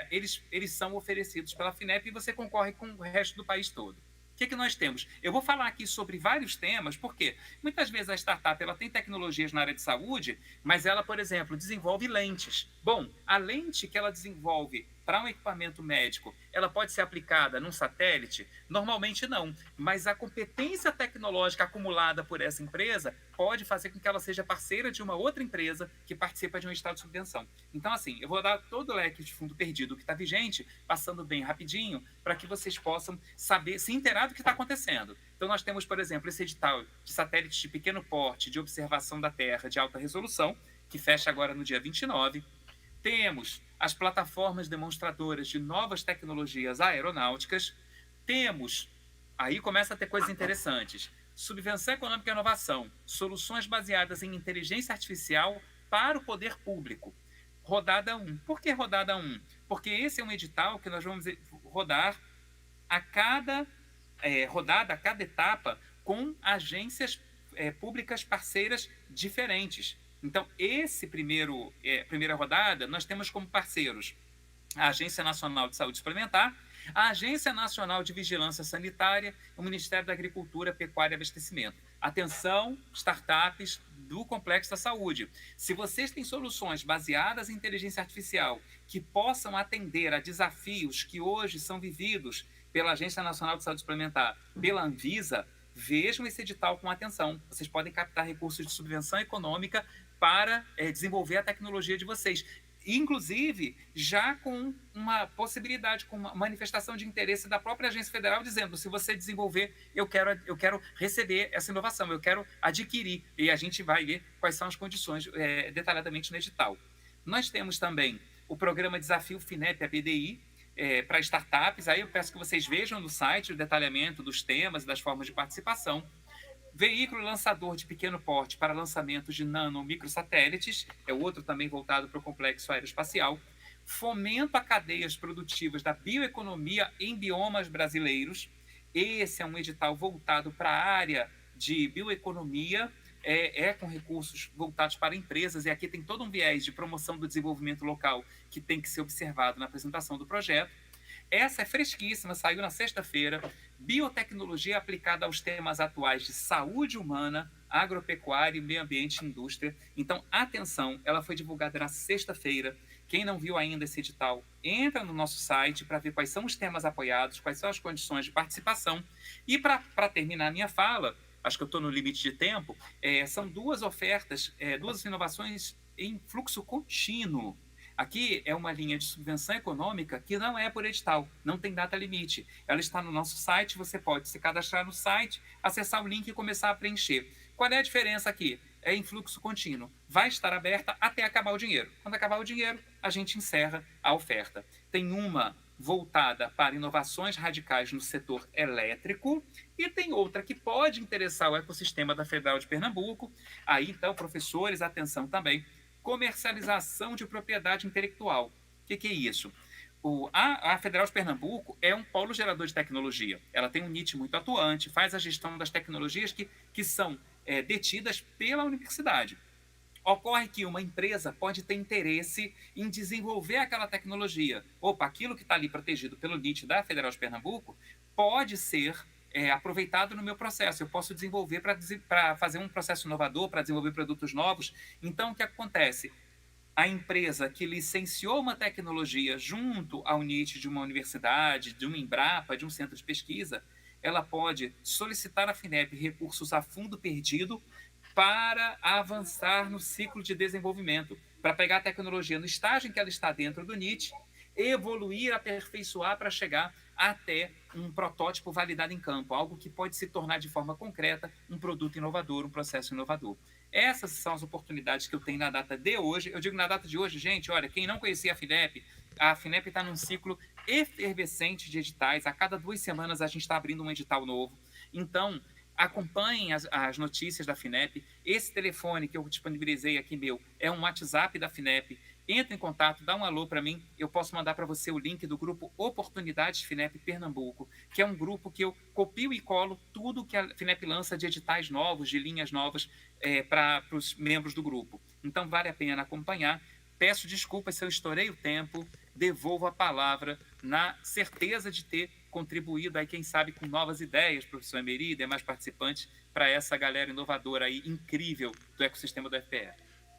eles são oferecidos pela FINEP e você concorre com o resto do país todo. O que nós temos? Eu vou falar aqui sobre vários temas, porque muitas vezes a startup ela tem tecnologias na área de saúde, mas ela, por exemplo, desenvolve lentes. Bom, a lente que ela desenvolve para um equipamento médico, ela pode ser aplicada num satélite? Normalmente não, mas a competência tecnológica acumulada por essa empresa pode fazer com que ela seja parceira de uma outra empresa que participa de um estado de subvenção. Então, assim, eu vou dar todo o leque de fundo perdido que está vigente, passando bem rapidinho, para que vocês possam saber, se inteirar do que está acontecendo. Então, nós temos, por exemplo, esse edital de satélites de pequeno porte, de observação da Terra de alta resolução, que fecha agora no dia 29. Temos as plataformas demonstradoras de novas tecnologias aeronáuticas. Temos, aí começa a ter coisas interessantes, subvenção econômica e inovação, soluções baseadas em inteligência artificial para o poder público. Rodada 1. Por que rodada 1? Porque esse é um edital que nós vamos rodar a cada rodada, a cada etapa, com agências públicas parceiras diferentes. Então, esse primeira rodada, nós temos como parceiros a Agência Nacional de Saúde Suplementar, A Agência Nacional de Vigilância Sanitária, o Ministério da Agricultura, Pecuária e Abastecimento. Atenção, startups do Complexo da Saúde. Se vocês têm soluções baseadas em inteligência artificial que possam atender a desafios que hoje são vividos pela Agência Nacional de Saúde Suplementar, pela Anvisa, vejam esse edital com atenção. Vocês podem captar recursos de subvenção econômica para desenvolver a tecnologia de vocês. Inclusive, já com uma possibilidade, com uma manifestação de interesse da própria agência federal, dizendo, se você desenvolver, eu quero receber essa inovação, eu quero adquirir, e a gente vai ver quais são as condições detalhadamente no edital. Nós temos também o programa Desafio FINEP ABDI, para startups. Aí eu peço que vocês vejam no site o detalhamento dos temas e das formas de participação. Veículo lançador de pequeno porte para lançamento de nano microsatélites, é outro também voltado para o complexo aeroespacial. Fomento a cadeias produtivas da bioeconomia em biomas brasileiros. Esse é um edital voltado para a área de bioeconomia, com recursos voltados para empresas, e aqui tem todo um viés de promoção do desenvolvimento local que tem que ser observado na apresentação do projeto. Essa é fresquíssima, saiu na sexta-feira. Biotecnologia aplicada aos temas atuais de saúde humana, agropecuária, meio ambiente e indústria. Então, atenção, ela foi divulgada na sexta-feira. Quem não viu ainda esse edital, entra no nosso site para ver quais são os temas apoiados, quais são as condições de participação. E para terminar a minha fala, acho que eu estou no limite de tempo, são duas ofertas, duas inovações em fluxo contínuo. Aqui é uma linha de subvenção econômica que não é por edital, não tem data limite. Ela está no nosso site, você pode se cadastrar no site, acessar o link e começar a preencher. Qual é a diferença aqui? É em fluxo contínuo. Vai estar aberta até acabar o dinheiro. Quando acabar o dinheiro, a gente encerra a oferta. Tem uma voltada para inovações radicais no setor elétrico e tem outra que pode interessar o ecossistema da Federal de Pernambuco. Aí, então, professores, atenção também, comercialização de propriedade intelectual. O que é isso? A Federal de Pernambuco é um polo gerador de tecnologia. Ela tem um NIT muito atuante, faz a gestão das tecnologias que são detidas pela universidade. Ocorre que uma empresa pode ter interesse em desenvolver aquela tecnologia. Opa, aquilo que está ali protegido pelo NIT da Federal de Pernambuco pode ser aproveitado no meu processo. Eu posso desenvolver para fazer um processo inovador, para desenvolver produtos novos. Então, o que acontece? A empresa que licenciou uma tecnologia junto ao NIT de uma universidade, de uma Embrapa, de um centro de pesquisa, ela pode solicitar à FINEP recursos a fundo perdido para avançar no ciclo de desenvolvimento, para pegar a tecnologia no estágio em que ela está dentro do NIT, evoluir, aperfeiçoar para chegar até um protótipo validado em campo, algo que pode se tornar de forma concreta um produto inovador, um processo inovador. Essas são as oportunidades que eu tenho na data de hoje. Eu digo na data de hoje, gente, olha, quem não conhecia a FINEP está num ciclo efervescente de editais. A cada 2 semanas a gente está abrindo um edital novo. Então, acompanhem as notícias da FINEP. Esse telefone que eu disponibilizei aqui, é um WhatsApp da FINEP. Entra em contato, dá um alô para mim, eu posso mandar para você o link do grupo Oportunidades FINEP Pernambuco, que é um grupo que eu copio e colo tudo que a FINEP lança de editais novos, de linhas novas para os membros do grupo. Então vale a pena acompanhar. Peço desculpas se eu estourei o tempo, devolvo a palavra na certeza de ter contribuído aí, quem sabe, com novas ideias, professor Emery e demais participantes, para essa galera inovadora aí, incrível do ecossistema do FPE.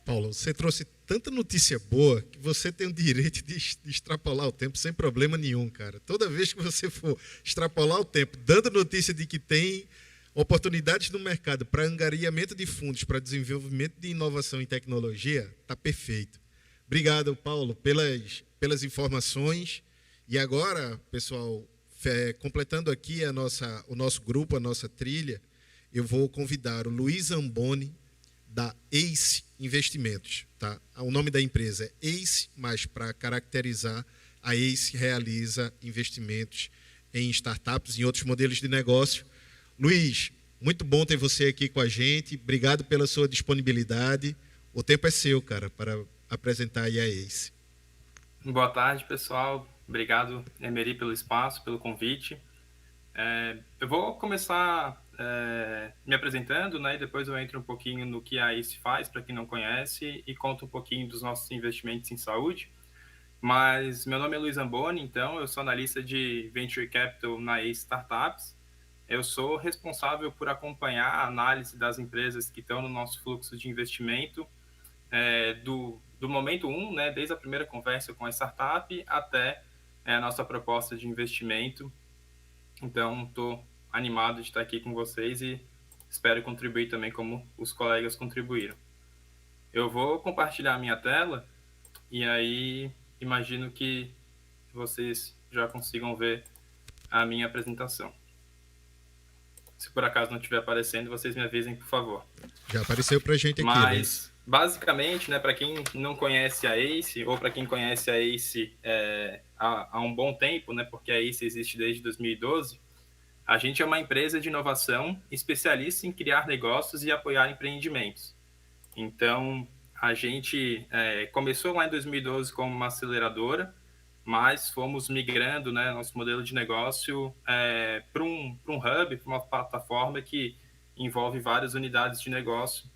Paulo, você trouxe tanta notícia boa que você tem o direito de extrapolar o tempo sem problema nenhum, cara. Toda vez que você for extrapolar o tempo, dando notícia de que tem oportunidades no mercado para angariamento de fundos, para desenvolvimento de inovação em tecnologia, está perfeito. Obrigado, Paulo, pelas informações. E agora, pessoal, completando aqui o nosso grupo, a nossa trilha, eu vou convidar o Luiz Amboni, da ACE Investimentos. Tá? O nome da empresa é ACE, mas para caracterizar, a ACE realiza investimentos em startups e em outros modelos de negócio. Luiz, muito bom ter você aqui com a gente. Obrigado pela sua disponibilidade. O tempo é seu, cara, para apresentar aí a ACE.
Boa tarde, pessoal. Obrigado, Emery, pelo espaço, pelo convite. Eu vou começar me apresentando, né, e depois eu entro um pouquinho no que a ACE faz, para quem não conhece, e conto um pouquinho dos nossos investimentos em saúde. Mas meu nome é Luiz Amboni, então eu sou analista de Venture Capital na Ace Startups. Eu sou responsável por acompanhar a análise das empresas que estão no nosso fluxo de investimento, do momento 1, né, desde a primeira conversa com a startup até a nossa proposta de investimento. Então, estou animado de estar aqui com vocês e espero contribuir também como os colegas contribuíram. Eu vou compartilhar a minha tela e aí imagino que vocês já consigam ver a minha apresentação. Se por acaso não estiver aparecendo, vocês me avisem, por favor.
Já apareceu para a gente aqui.
Mas, basicamente, né, para quem não conhece a Ace, ou para quem conhece a Ace há um bom tempo, né, porque a Ace existe desde 2012, a gente é uma empresa de inovação especialista em criar negócios e apoiar empreendimentos. Então, a gente começou lá em 2012 como uma aceleradora, mas fomos migrando, né, nosso modelo de negócio para um hub, para uma plataforma que envolve várias unidades de negócio,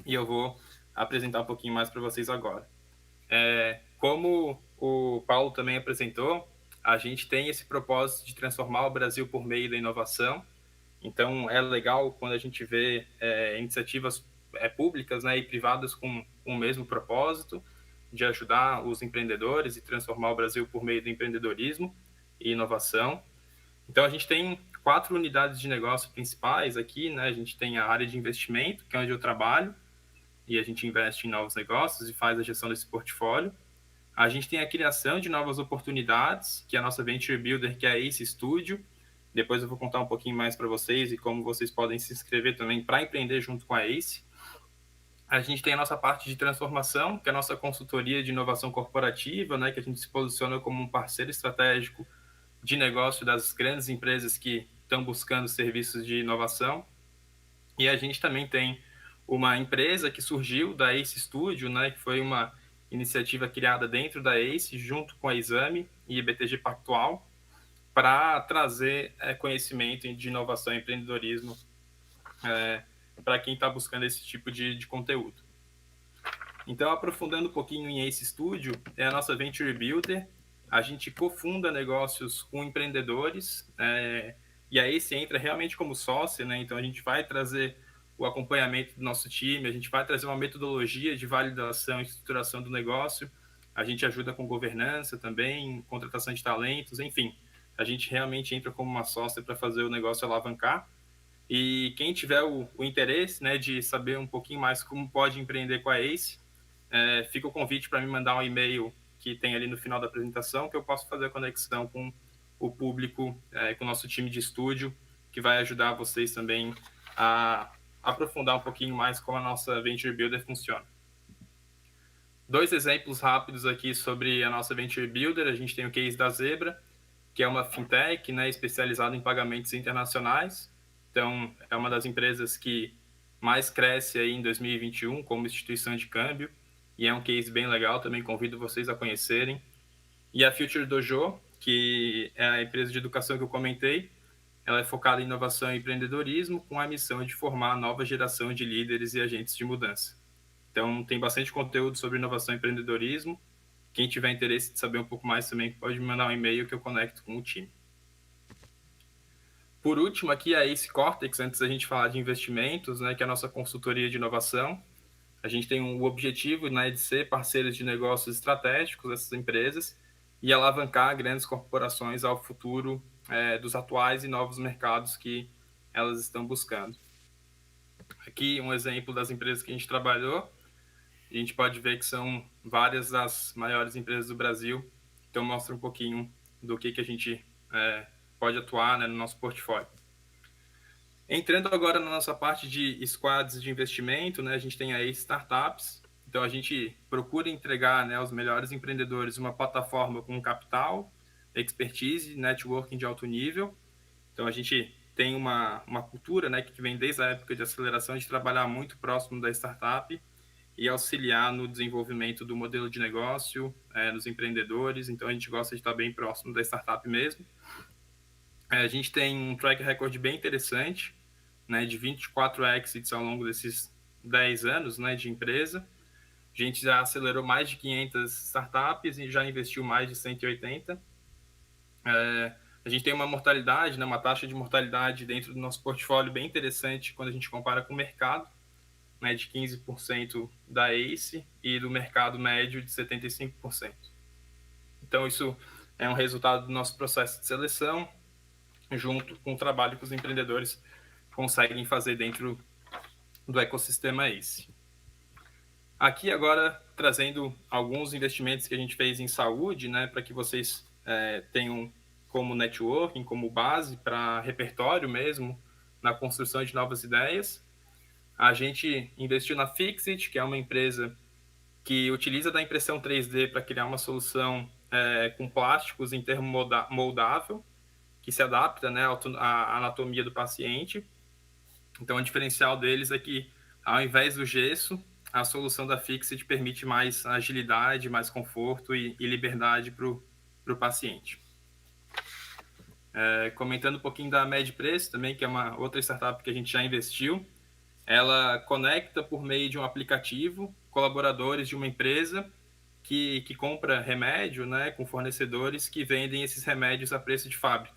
e eu vou apresentar um pouquinho mais para vocês agora. Como o Paulo também apresentou, a gente tem esse propósito de transformar o Brasil por meio da inovação. Então, é legal quando a gente vê iniciativas públicas, né, e privadas com o mesmo propósito de ajudar os empreendedores e transformar o Brasil por meio do empreendedorismo e inovação. Então, a gente tem 4 unidades de negócio principais aqui, né? A gente tem a área de investimento, que é onde eu trabalho, e a gente investe em novos negócios e faz a gestão desse portfólio. A gente tem a criação de novas oportunidades, que é a nossa Venture Builder, que é a Ace Studio. Depois eu vou contar um pouquinho mais para vocês e como vocês podem se inscrever também para empreender junto com a Ace. A gente tem a nossa parte de transformação, que é a nossa consultoria de inovação corporativa, né, que a gente se posiciona como um parceiro estratégico de negócio das grandes empresas que estão buscando serviços de inovação. E a gente também tem uma empresa que surgiu da Ace Studio, né, que foi uma iniciativa criada dentro da Ace, junto com a Exame e BTG Pactual, para trazer conhecimento de inovação e empreendedorismo para quem está buscando esse tipo de conteúdo. Então, aprofundando um pouquinho em Ace Studio, é a nossa Venture Builder. A gente cofunda negócios com empreendedores e a Ace entra realmente como sócia, né? Então, a gente vai trazer o acompanhamento do nosso time, a gente vai trazer uma metodologia de validação e estruturação do negócio, a gente ajuda com governança também, contratação de talentos, enfim. A gente realmente entra como uma sócia para fazer o negócio alavancar. E quem tiver o interesse, né, de saber um pouquinho mais como pode empreender com a Ace, fica o convite para me mandar um e-mail que tem ali no final da apresentação, que eu posso fazer a conexão com o público, com o nosso time de estúdio, que vai ajudar vocês também a aprofundar um pouquinho mais como a nossa Venture Builder funciona. 2 exemplos rápidos aqui sobre a nossa Venture Builder. A gente tem o case da Zebra, que é uma fintech, né, especializada em pagamentos internacionais. Então, é uma das empresas que mais cresce aí em 2021 como instituição de câmbio, e é um case bem legal, também convido vocês a conhecerem. E a Future Dojo, que é a empresa de educação que eu comentei, ela é focada em inovação e empreendedorismo, com a missão de formar a nova geração de líderes e agentes de mudança. Então, tem bastante conteúdo sobre inovação e empreendedorismo. Quem tiver interesse de saber um pouco mais também pode me mandar um e-mail que eu conecto com o time. Por último, aqui a Ace Cortex, antes da gente falar de investimentos, né, que é a nossa consultoria de inovação. A gente tem o objetivo, né, de ser parceiros de negócios estratégicos dessas empresas e alavancar grandes corporações ao futuro dos atuais e novos mercados que elas estão buscando. Aqui um exemplo das empresas que a gente trabalhou. A gente pode ver que são várias das maiores empresas do Brasil. Então, mostra um pouquinho do que a gente pode atuar, né, no nosso portfólio. Entrando agora na nossa parte de squads de investimento, né, a gente tem aí startups. Então, a gente procura entregar, né, aos melhores empreendedores uma plataforma com capital, expertise, networking de alto nível. Então, a gente tem uma cultura, né, que vem desde a época de aceleração, de trabalhar muito próximo da startup e auxiliar no desenvolvimento do modelo de negócio, dos empreendedores. Então, a gente gosta de estar bem próximo da startup mesmo. A gente tem um track record bem interessante, né, de 24 exits ao longo desses 10 anos, né, de empresa. A gente já acelerou mais de 500 startups e já investiu mais de 180. A gente tem uma mortalidade, né, uma taxa de mortalidade dentro do nosso portfólio bem interessante quando a gente compara com o mercado, né, de 15% da ACE e do mercado médio de 75%. Então, isso é um resultado do nosso processo de seleção, junto com o trabalho que os empreendedores conseguem fazer dentro do ecossistema ACE. Aqui agora, trazendo alguns investimentos que a gente fez em saúde, né, para que vocês tenham como networking, como base para repertório mesmo, na construção de novas ideias. A gente investiu na Fixit, que é uma empresa que utiliza da impressão 3D para criar uma solução com plásticos em termo moldável, que se adapta, né, à anatomia do paciente. Então, o diferencial deles é que, ao invés do gesso, a solução da Fixit permite mais agilidade, mais conforto e liberdade para o paciente. Comentando um pouquinho da MedPreço também, que é uma outra startup que a gente já investiu. Ela conecta por meio de um aplicativo colaboradores de uma empresa que compra remédio, né, com fornecedores que vendem esses remédios a preço de fábrica.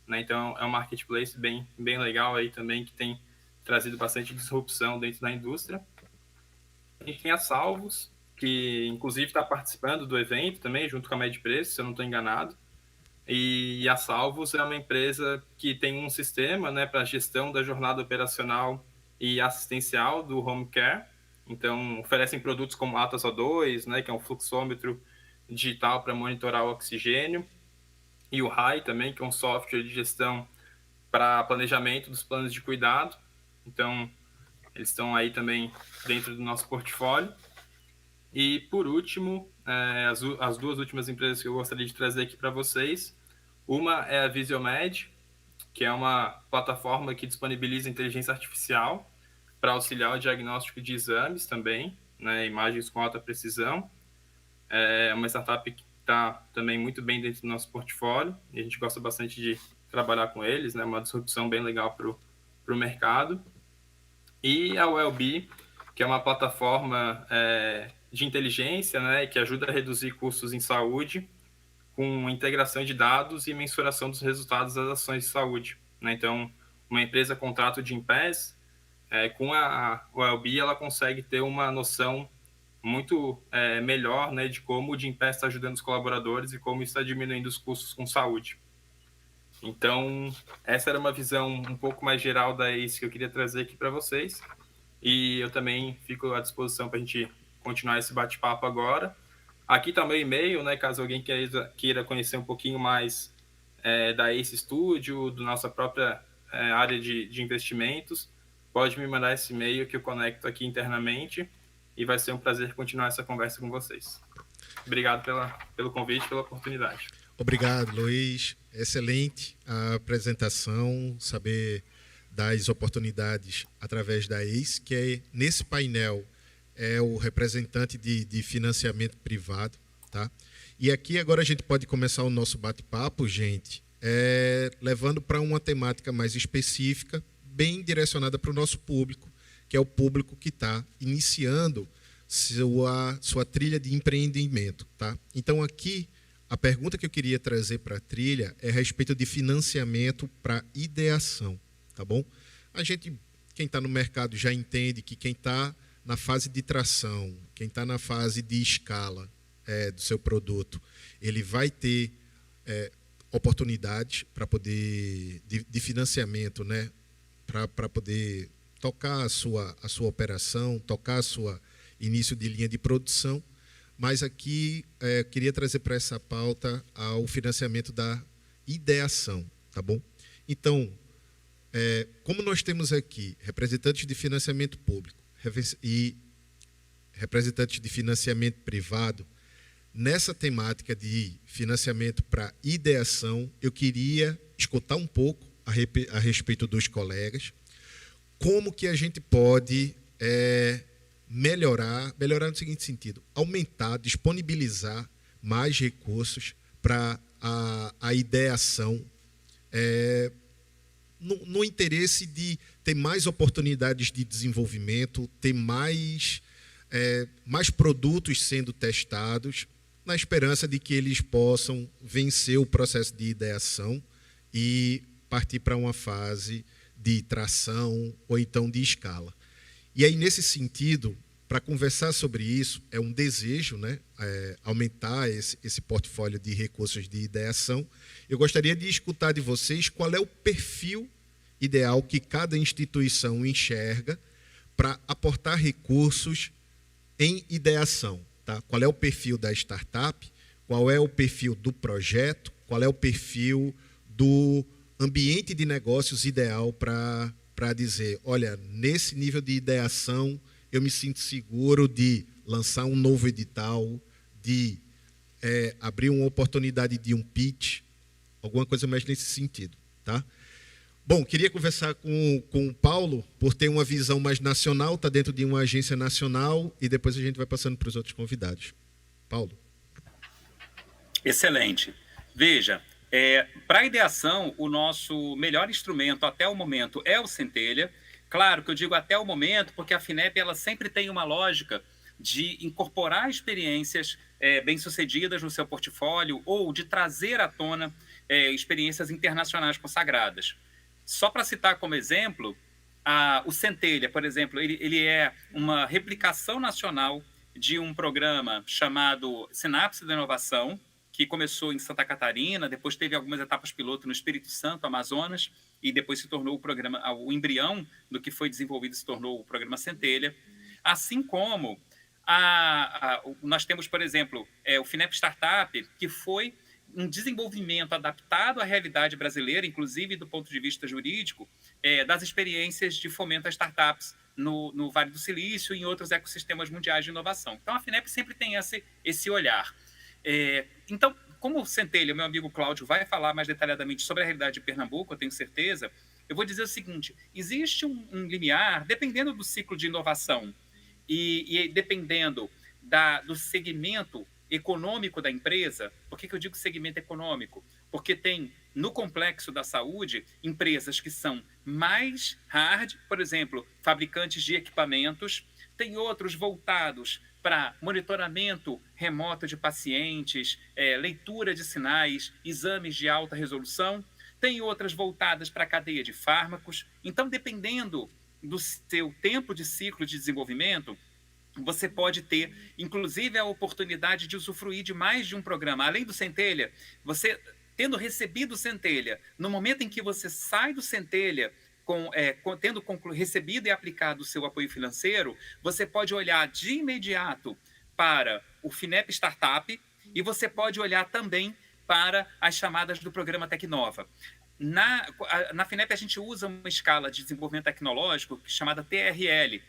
Né? Então, é um marketplace bem legal aí também, que tem trazido bastante disrupção dentro da indústria. A gente tem a Salvos, que inclusive está participando do evento também, junto com a MedPreço, se eu não estou enganado. E a Salvos é uma empresa que tem um sistema, né, para a gestão da jornada operacional e assistencial do home care. Então, oferecem produtos como Atas O2, né, que é um fluxômetro digital para monitorar o oxigênio, e o RAI também, que é um software de gestão para planejamento dos planos de cuidado. Então, eles estão aí também dentro do nosso portfólio. E, por último, as duas últimas empresas que eu gostaria de trazer aqui para vocês. Uma é a Visiomed, que é uma plataforma que disponibiliza inteligência artificial para auxiliar o diagnóstico de exames também, né, imagens com alta precisão. É uma startup que está também muito bem dentro do nosso portfólio e a gente gosta bastante de trabalhar com eles, né, uma disrupção bem legal para o mercado. E a Wellbe, que é uma plataforma de inteligência, né, que ajuda a reduzir custos em saúde, com integração de dados e mensuração dos resultados das ações de saúde. Né? Então, uma empresa contrata o Gympass, com a Wellbe, ela consegue ter uma noção muito melhor, né, de como o Gympass está ajudando os colaboradores e como isso está diminuindo os custos com saúde. Então, essa era uma visão um pouco mais geral da ACE que eu queria trazer aqui para vocês. E eu também fico à disposição para a gente continuar esse bate-papo agora. Aqui está o meu e-mail, né, caso alguém queira conhecer um pouquinho mais da ACE Studio, da nossa própria área de investimentos. Pode me mandar esse e-mail que eu conecto aqui internamente e vai ser um prazer continuar essa conversa com vocês. Obrigado pelo convite, pela oportunidade.
Obrigado, Luiz. Excelente a apresentação, saber das oportunidades através da ACE, que nesse painel é o representante de financiamento privado. Tá? E aqui agora a gente pode começar o nosso bate-papo, gente, levando para uma temática mais específica, bem direcionada para o nosso público, que é o público que está iniciando sua trilha de empreendimento. Tá? Então, aqui, a pergunta que eu queria trazer para a trilha é a respeito de financiamento para ideação. Tá bom? Quem está no mercado já entende que quem está na fase de tração, quem está na fase de escala do seu produto, ele vai ter oportunidades para poder de financiamento, né, para poder tocar a sua operação, tocar sua início de linha de produção. Mas aqui queria trazer para essa pauta o financiamento da ideação, tá bom? Então, como nós temos aqui representantes de financiamento público e representantes de financiamento privado, nessa temática de financiamento para ideação, eu queria escutar um pouco a respeito dos colegas, como que a gente pode melhorar no seguinte sentido, aumentar, disponibilizar mais recursos para a ideação, no interesse de ter mais oportunidades de desenvolvimento, ter mais mais produtos sendo testados, na esperança de que eles possam vencer o processo de ideação e partir para uma fase de tração ou então de escala. E aí, nesse sentido, para conversar sobre isso, é um desejo, né, aumentar esse portfólio de recursos de ideação. Eu gostaria de escutar de vocês qual é o perfil ideal que cada instituição enxerga para aportar recursos em ideação. Tá? Qual é o perfil da startup, qual é o perfil do projeto, qual é o perfil do ambiente de negócios ideal para dizer, olha, nesse nível de ideação, eu me sinto seguro de lançar um novo edital, de abrir uma oportunidade de um pitch, alguma coisa mais nesse sentido. Tá? Bom, queria conversar com o Paulo, por ter uma visão mais nacional, está dentro de uma agência nacional, e depois a gente vai passando para os outros convidados. Paulo.
Excelente. Veja, para a ideação, o nosso melhor instrumento até o momento é o Centelha. Claro que eu digo até o momento, porque a FINEP ela sempre tem uma lógica de incorporar experiências bem-sucedidas no seu portfólio ou de trazer à tona experiências internacionais consagradas. Só para citar como exemplo, o Centelha, por exemplo, ele é uma replicação nacional de um programa chamado Sinapse da Inovação, que começou em Santa Catarina, depois teve algumas etapas piloto no Espírito Santo, Amazonas, e depois se tornou o programa, o embrião do que foi desenvolvido se tornou o programa Centelha. Assim como nós temos, por exemplo, o FINEP Startup, que foi um desenvolvimento adaptado à realidade brasileira, inclusive do ponto de vista jurídico, das experiências de fomento a startups no Vale do Silício e em outros ecossistemas mundiais de inovação. Então, a FINEP sempre tem esse olhar. Então, como o Centelha, meu amigo Cláudio, vai falar mais detalhadamente sobre a realidade de Pernambuco, eu tenho certeza, eu vou dizer o seguinte, existe um limiar, dependendo do ciclo de inovação e dependendo do segmento econômico da empresa. Por que eu digo segmento econômico? Porque tem, no complexo da saúde, empresas que são mais hard, por exemplo, fabricantes de equipamentos, tem outros voltados para monitoramento remoto de pacientes, leitura de sinais, exames de alta resolução, tem outras voltadas para a cadeia de fármacos. Então, dependendo do seu tempo de ciclo de desenvolvimento, você pode ter, inclusive, a oportunidade de usufruir de mais de um programa. Além do Centelha, você, tendo recebido o Centelha, no momento em que você sai do Centelha, tendo recebido e aplicado o seu apoio financeiro, você pode olhar de imediato para o FINEP Startup e você pode olhar também para as chamadas do programa Tecnova. Na FINEP, a gente usa uma escala de desenvolvimento tecnológico chamada TRL,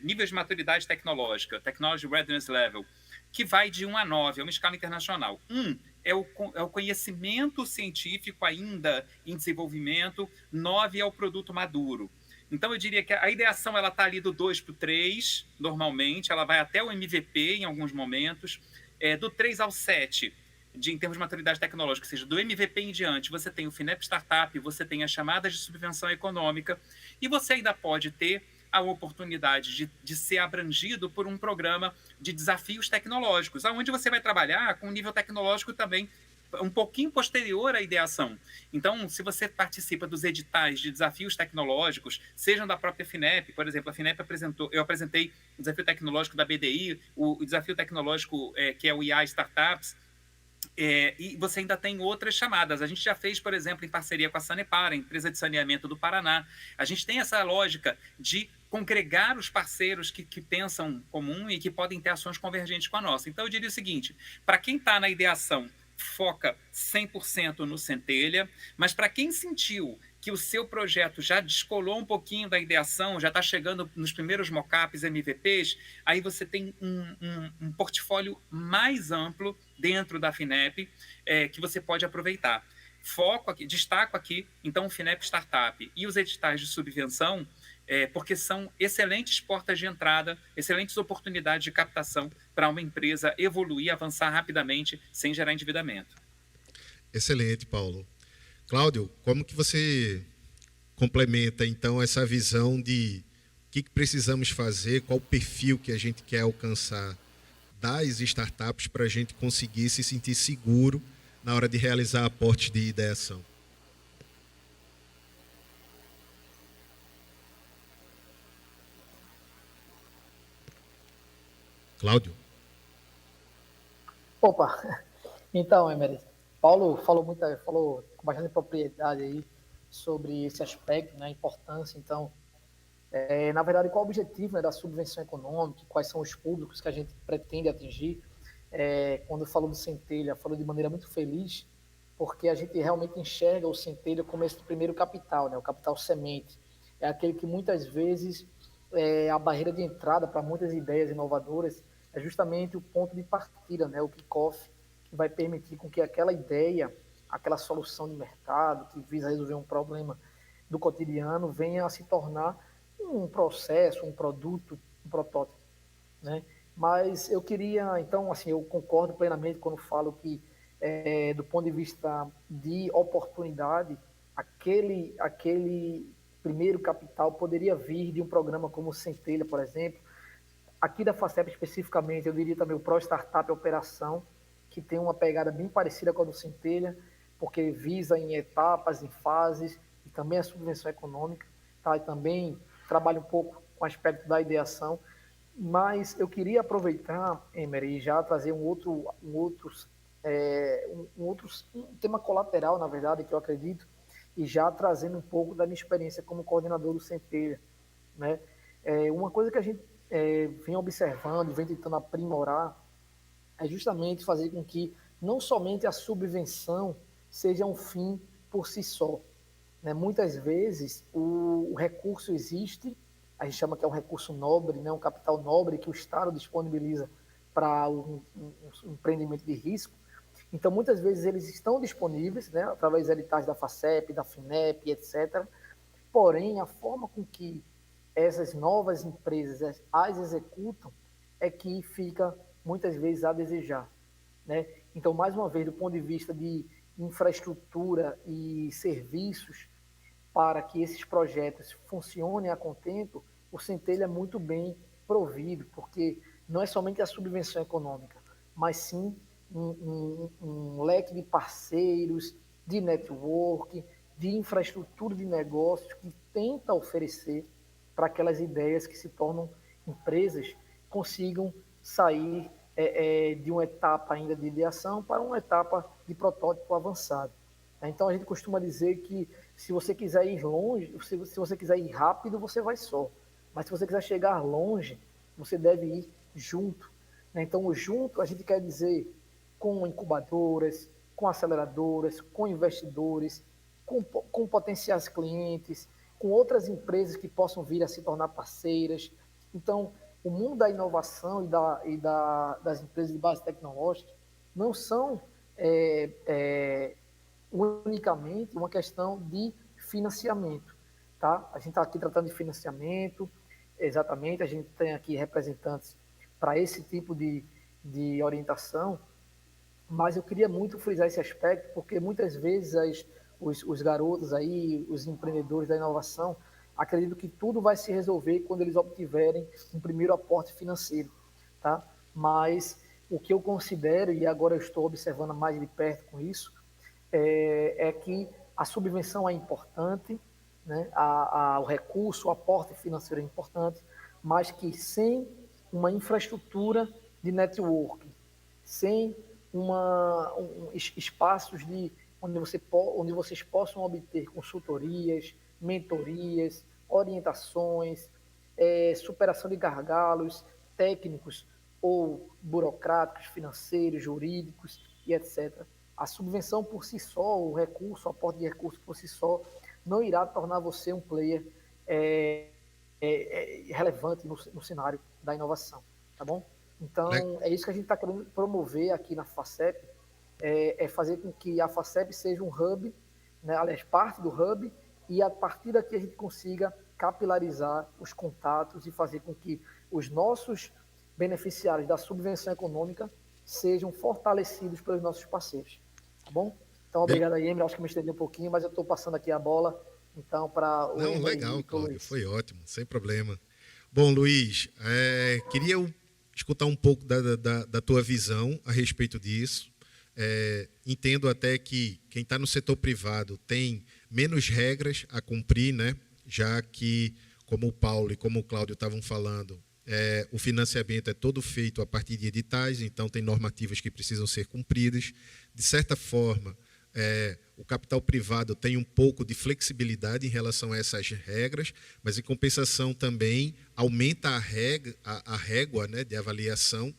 nível de maturidade tecnológica, Technology Readiness Level, que vai de 1 a 9, é uma escala internacional. 1 é o conhecimento científico ainda em desenvolvimento, 9 é o produto maduro. Então, eu diria que a ideação está ali do 2 para o 3, normalmente, ela vai até o MVP em alguns momentos, do 3 ao 7, em termos de maturidade tecnológica, ou seja, do MVP em diante, você tem o FINEP Startup, você tem as chamadas de subvenção econômica, e você ainda pode ter a oportunidade de ser abrangido por um programa de desafios tecnológicos, onde você vai trabalhar com um nível tecnológico também um pouquinho posterior à ideação. Então, se você participa dos editais de desafios tecnológicos, sejam da própria FINEP, por exemplo, a FINEP eu apresentei o desafio tecnológico da BDI, o desafio tecnológico que é o IA Startups, e você ainda tem outras chamadas. A gente já fez, por exemplo, em parceria com a Sanepar, a empresa de saneamento do Paraná. A gente tem essa lógica de congregar os parceiros que pensam comum e que podem ter ações convergentes com a nossa. Então, eu diria o seguinte, para quem está na ideação, foca 100% no Centelha, mas para quem sentiu que o seu projeto já descolou um pouquinho da ideação, já está chegando nos primeiros mockups, MVPs, aí você tem um portfólio mais amplo dentro da FINEP que você pode aproveitar. Destaco aqui, então, o FINEP Startup e os editais de subvenção, porque são excelentes portas de entrada, excelentes oportunidades de captação para uma empresa evoluir, avançar rapidamente, sem gerar endividamento.
Excelente, Paulo. Cláudio, como que você complementa, então, essa visão de que precisamos fazer, qual o perfil que a gente quer alcançar das startups para a gente conseguir se sentir seguro na hora de realizar aportes de ideação. Cláudio?
Opa, então, Emery, Paulo falou com bastante propriedade aí sobre esse aspecto, né, a importância. Então, na verdade, qual o objetivo, né, da subvenção econômica, quais são os públicos que a gente pretende atingir? Quando falou do Centelha, falou de maneira muito feliz, porque a gente realmente enxerga o Centelha como esse primeiro capital, né, o capital semente. É aquele que muitas vezes a barreira de entrada para muitas ideias inovadoras é justamente o ponto de partida, né, o kickoff, que vai permitir com que aquela ideia, aquela solução de mercado que visa resolver um problema do cotidiano venha a se tornar um processo, um produto, um protótipo, né? Mas eu queria, então, assim, eu concordo plenamente quando falo que, do ponto de vista de oportunidade, aquele primeiro capital poderia vir de um programa como o Centelha, por exemplo. Aqui da FACEP especificamente, eu diria também o Pro Startup Operação, que tem uma pegada bem parecida com a do Centelha, porque visa em etapas, em fases, e também a subvenção econômica, tá? E também trabalha um pouco com o aspecto da ideação. Mas eu queria aproveitar, Emery, e já trazer um tema colateral, na verdade, que eu acredito, e já trazendo um pouco da minha experiência como coordenador do Centelha, né? Uma coisa que a gente vem observando, vem tentando aprimorar, é justamente fazer com que não somente a subvenção seja um fim por si só, né? Muitas vezes o recurso existe, a gente chama que é um recurso nobre, né? Um capital nobre que o Estado disponibiliza para um empreendimento de risco. Então, muitas vezes eles estão disponíveis, né? Através de editais da FACEP, da FINEP, etc. Porém, a forma com que essas novas empresas as executam é que fica muitas vezes a desejar, né? Então, mais uma vez, do ponto de vista de infraestrutura e serviços para que esses projetos funcionem a contento, o Centelha é muito bem provido, porque não é somente a subvenção econômica, mas sim um leque de parceiros, de network, de infraestrutura de negócios que tenta oferecer para aquelas ideias que se tornam empresas consigam sair de uma etapa ainda de ideação para uma etapa de protótipo avançado. Então a gente costuma dizer que se você quiser ir longe, se você quiser ir rápido, você vai só. Mas se você quiser chegar longe, você deve ir junto. Então o junto a gente quer dizer com incubadoras, com aceleradoras, com investidores, com potenciais clientes, com outras empresas que possam vir a se tornar parceiras. Então, o mundo da inovação das empresas de base tecnológica não são unicamente uma questão de financiamento, tá? A gente está aqui tratando de financiamento, exatamente, a gente tem aqui representantes para esse tipo de orientação, mas eu queria muito frisar esse aspecto, porque muitas vezes os garotos aí, os empreendedores da inovação, acreditam que tudo vai se resolver quando eles obtiverem um primeiro aporte financeiro, tá? Mas o que eu considero, e agora eu estou observando mais de perto com isso, é que a subvenção é importante, né? O recurso, o aporte financeiro é importante, mas que sem uma infraestrutura de networking, sem espaços onde vocês possam obter consultorias, mentorias, orientações, superação de gargalos técnicos ou burocráticos, financeiros, jurídicos e etc. A subvenção por si só, o recurso, o aporte de recurso por si só, não irá tornar você um player relevante no cenário da inovação, tá bom? Então, é isso que a gente está querendo promover aqui na FACEP, fazer com que a FACEP seja um hub, né, aliás, parte do hub, e a partir daqui a gente consiga capilarizar os contatos e fazer com que os nossos beneficiários da subvenção econômica sejam fortalecidos pelos nossos parceiros, tá bom? Então, obrigado aí, Emer, acho que me estendi um pouquinho, mas eu estou passando aqui a bola, então, para o
Não,
Emer
legal, Cláudio, foi ótimo, sem problema. Bom, Luiz, queria escutar um pouco da tua visão a respeito disso. Entendo até que quem está no setor privado tem menos regras a cumprir, né? Já que, como o Paulo e como o Cláudio estavam falando, o financiamento é todo feito a partir de editais, então tem normativas que precisam ser cumpridas. De certa forma, o capital privado tem um pouco de flexibilidade em relação a essas regras, mas, em compensação, também aumenta a régua, né, de avaliação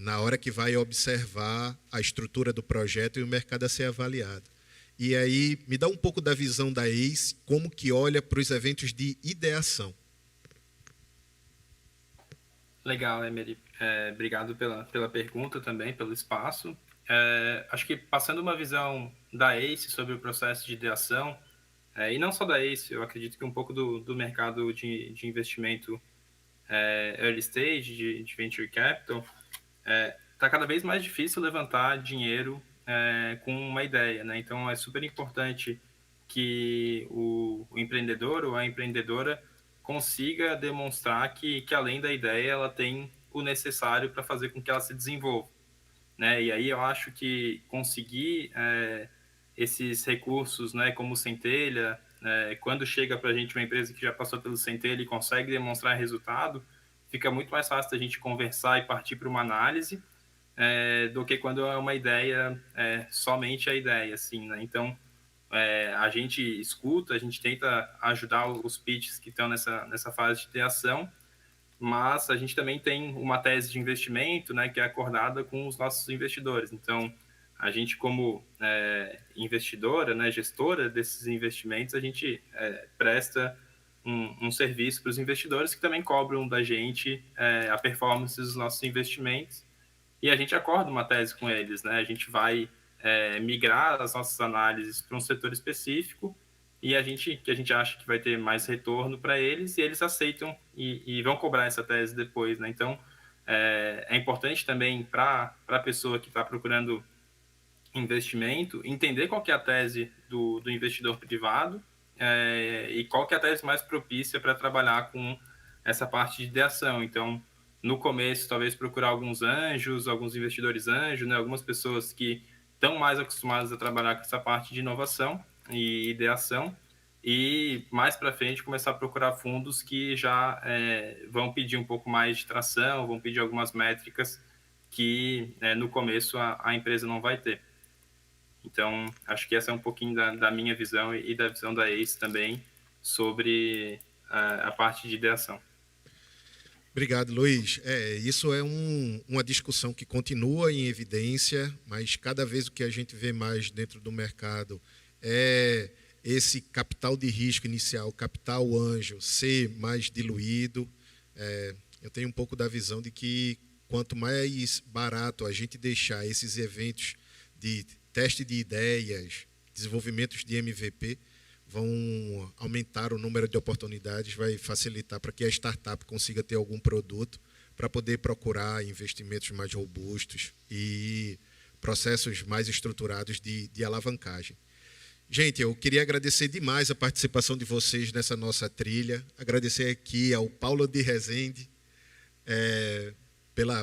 na hora que vai observar a estrutura do projeto e o mercado a ser avaliado. E aí, me dá um pouco da visão da ACE, como que olha para os eventos de ideação.
Legal, Emery. Obrigado pela pergunta também, pelo espaço. Acho que passando uma visão da ACE sobre o processo de ideação, e não só da ACE, eu acredito que um pouco do mercado de investimento early stage, de venture capital, está cada vez mais difícil levantar dinheiro com uma ideia, né? Então, é super importante que o empreendedor ou a empreendedora consiga demonstrar que além da ideia, ela tem o necessário para fazer com que ela se desenvolva, né? E aí eu acho que conseguir esses recursos, né, como o Centelha, quando chega para a gente uma empresa que já passou pelo Centelha e consegue demonstrar resultado, fica muito mais fácil da gente conversar e partir para uma análise do que quando é uma ideia, somente a ideia, assim, né? Então, a gente escuta, a gente tenta ajudar os pitches que estão nessa fase de ideação, mas a gente também tem uma tese de investimento, né, que é acordada com os nossos investidores. Então, a gente, como investidora, né, gestora desses investimentos, a gente presta um serviço para os investidores que também cobram da gente a performance dos nossos investimentos, e a gente acorda uma tese com eles, né? A gente vai migrar as nossas análises para um setor específico e que a gente acha que vai ter mais retorno para eles, e eles aceitam e vão cobrar essa tese depois, né? Então, é importante também para a pessoa que está procurando investimento entender qual que é a tese do investidor privado e qual que é a tese mais propícia para trabalhar com essa parte de ideação. Então, no começo, talvez procurar alguns anjos, alguns investidores anjos, né? Algumas pessoas que estão mais acostumadas a trabalhar com essa parte de inovação e ideação, e mais para frente começar a procurar fundos que já vão pedir um pouco mais de tração, vão pedir algumas métricas que no começo a empresa não vai ter. Então, acho que essa é um pouquinho da minha visão e da visão da ACE também sobre a parte de ideação.
Obrigado, Luiz. Isso é uma discussão que continua em evidência, mas cada vez o que a gente vê mais dentro do mercado é esse capital de risco inicial, capital anjo, ser mais diluído. Eu tenho um pouco da visão de que quanto mais barato a gente deixar esses eventos de teste de ideias, desenvolvimentos de MVP, vão aumentar o número de oportunidades, vai facilitar para que a startup consiga ter algum produto para poder procurar investimentos mais robustos e processos mais estruturados de alavancagem. Gente, eu queria agradecer demais a participação de vocês nessa nossa trilha, agradecer aqui ao Paulo de Rezende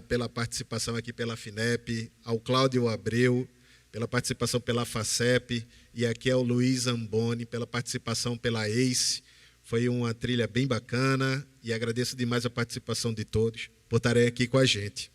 pela participação aqui pela FINEP, ao Cláudio Abreu pela participação pela FACEP, e aqui é o Luiz Amboni pela participação pela ACE. Foi uma trilha bem bacana e agradeço demais a participação de todos por estarem aqui com a gente.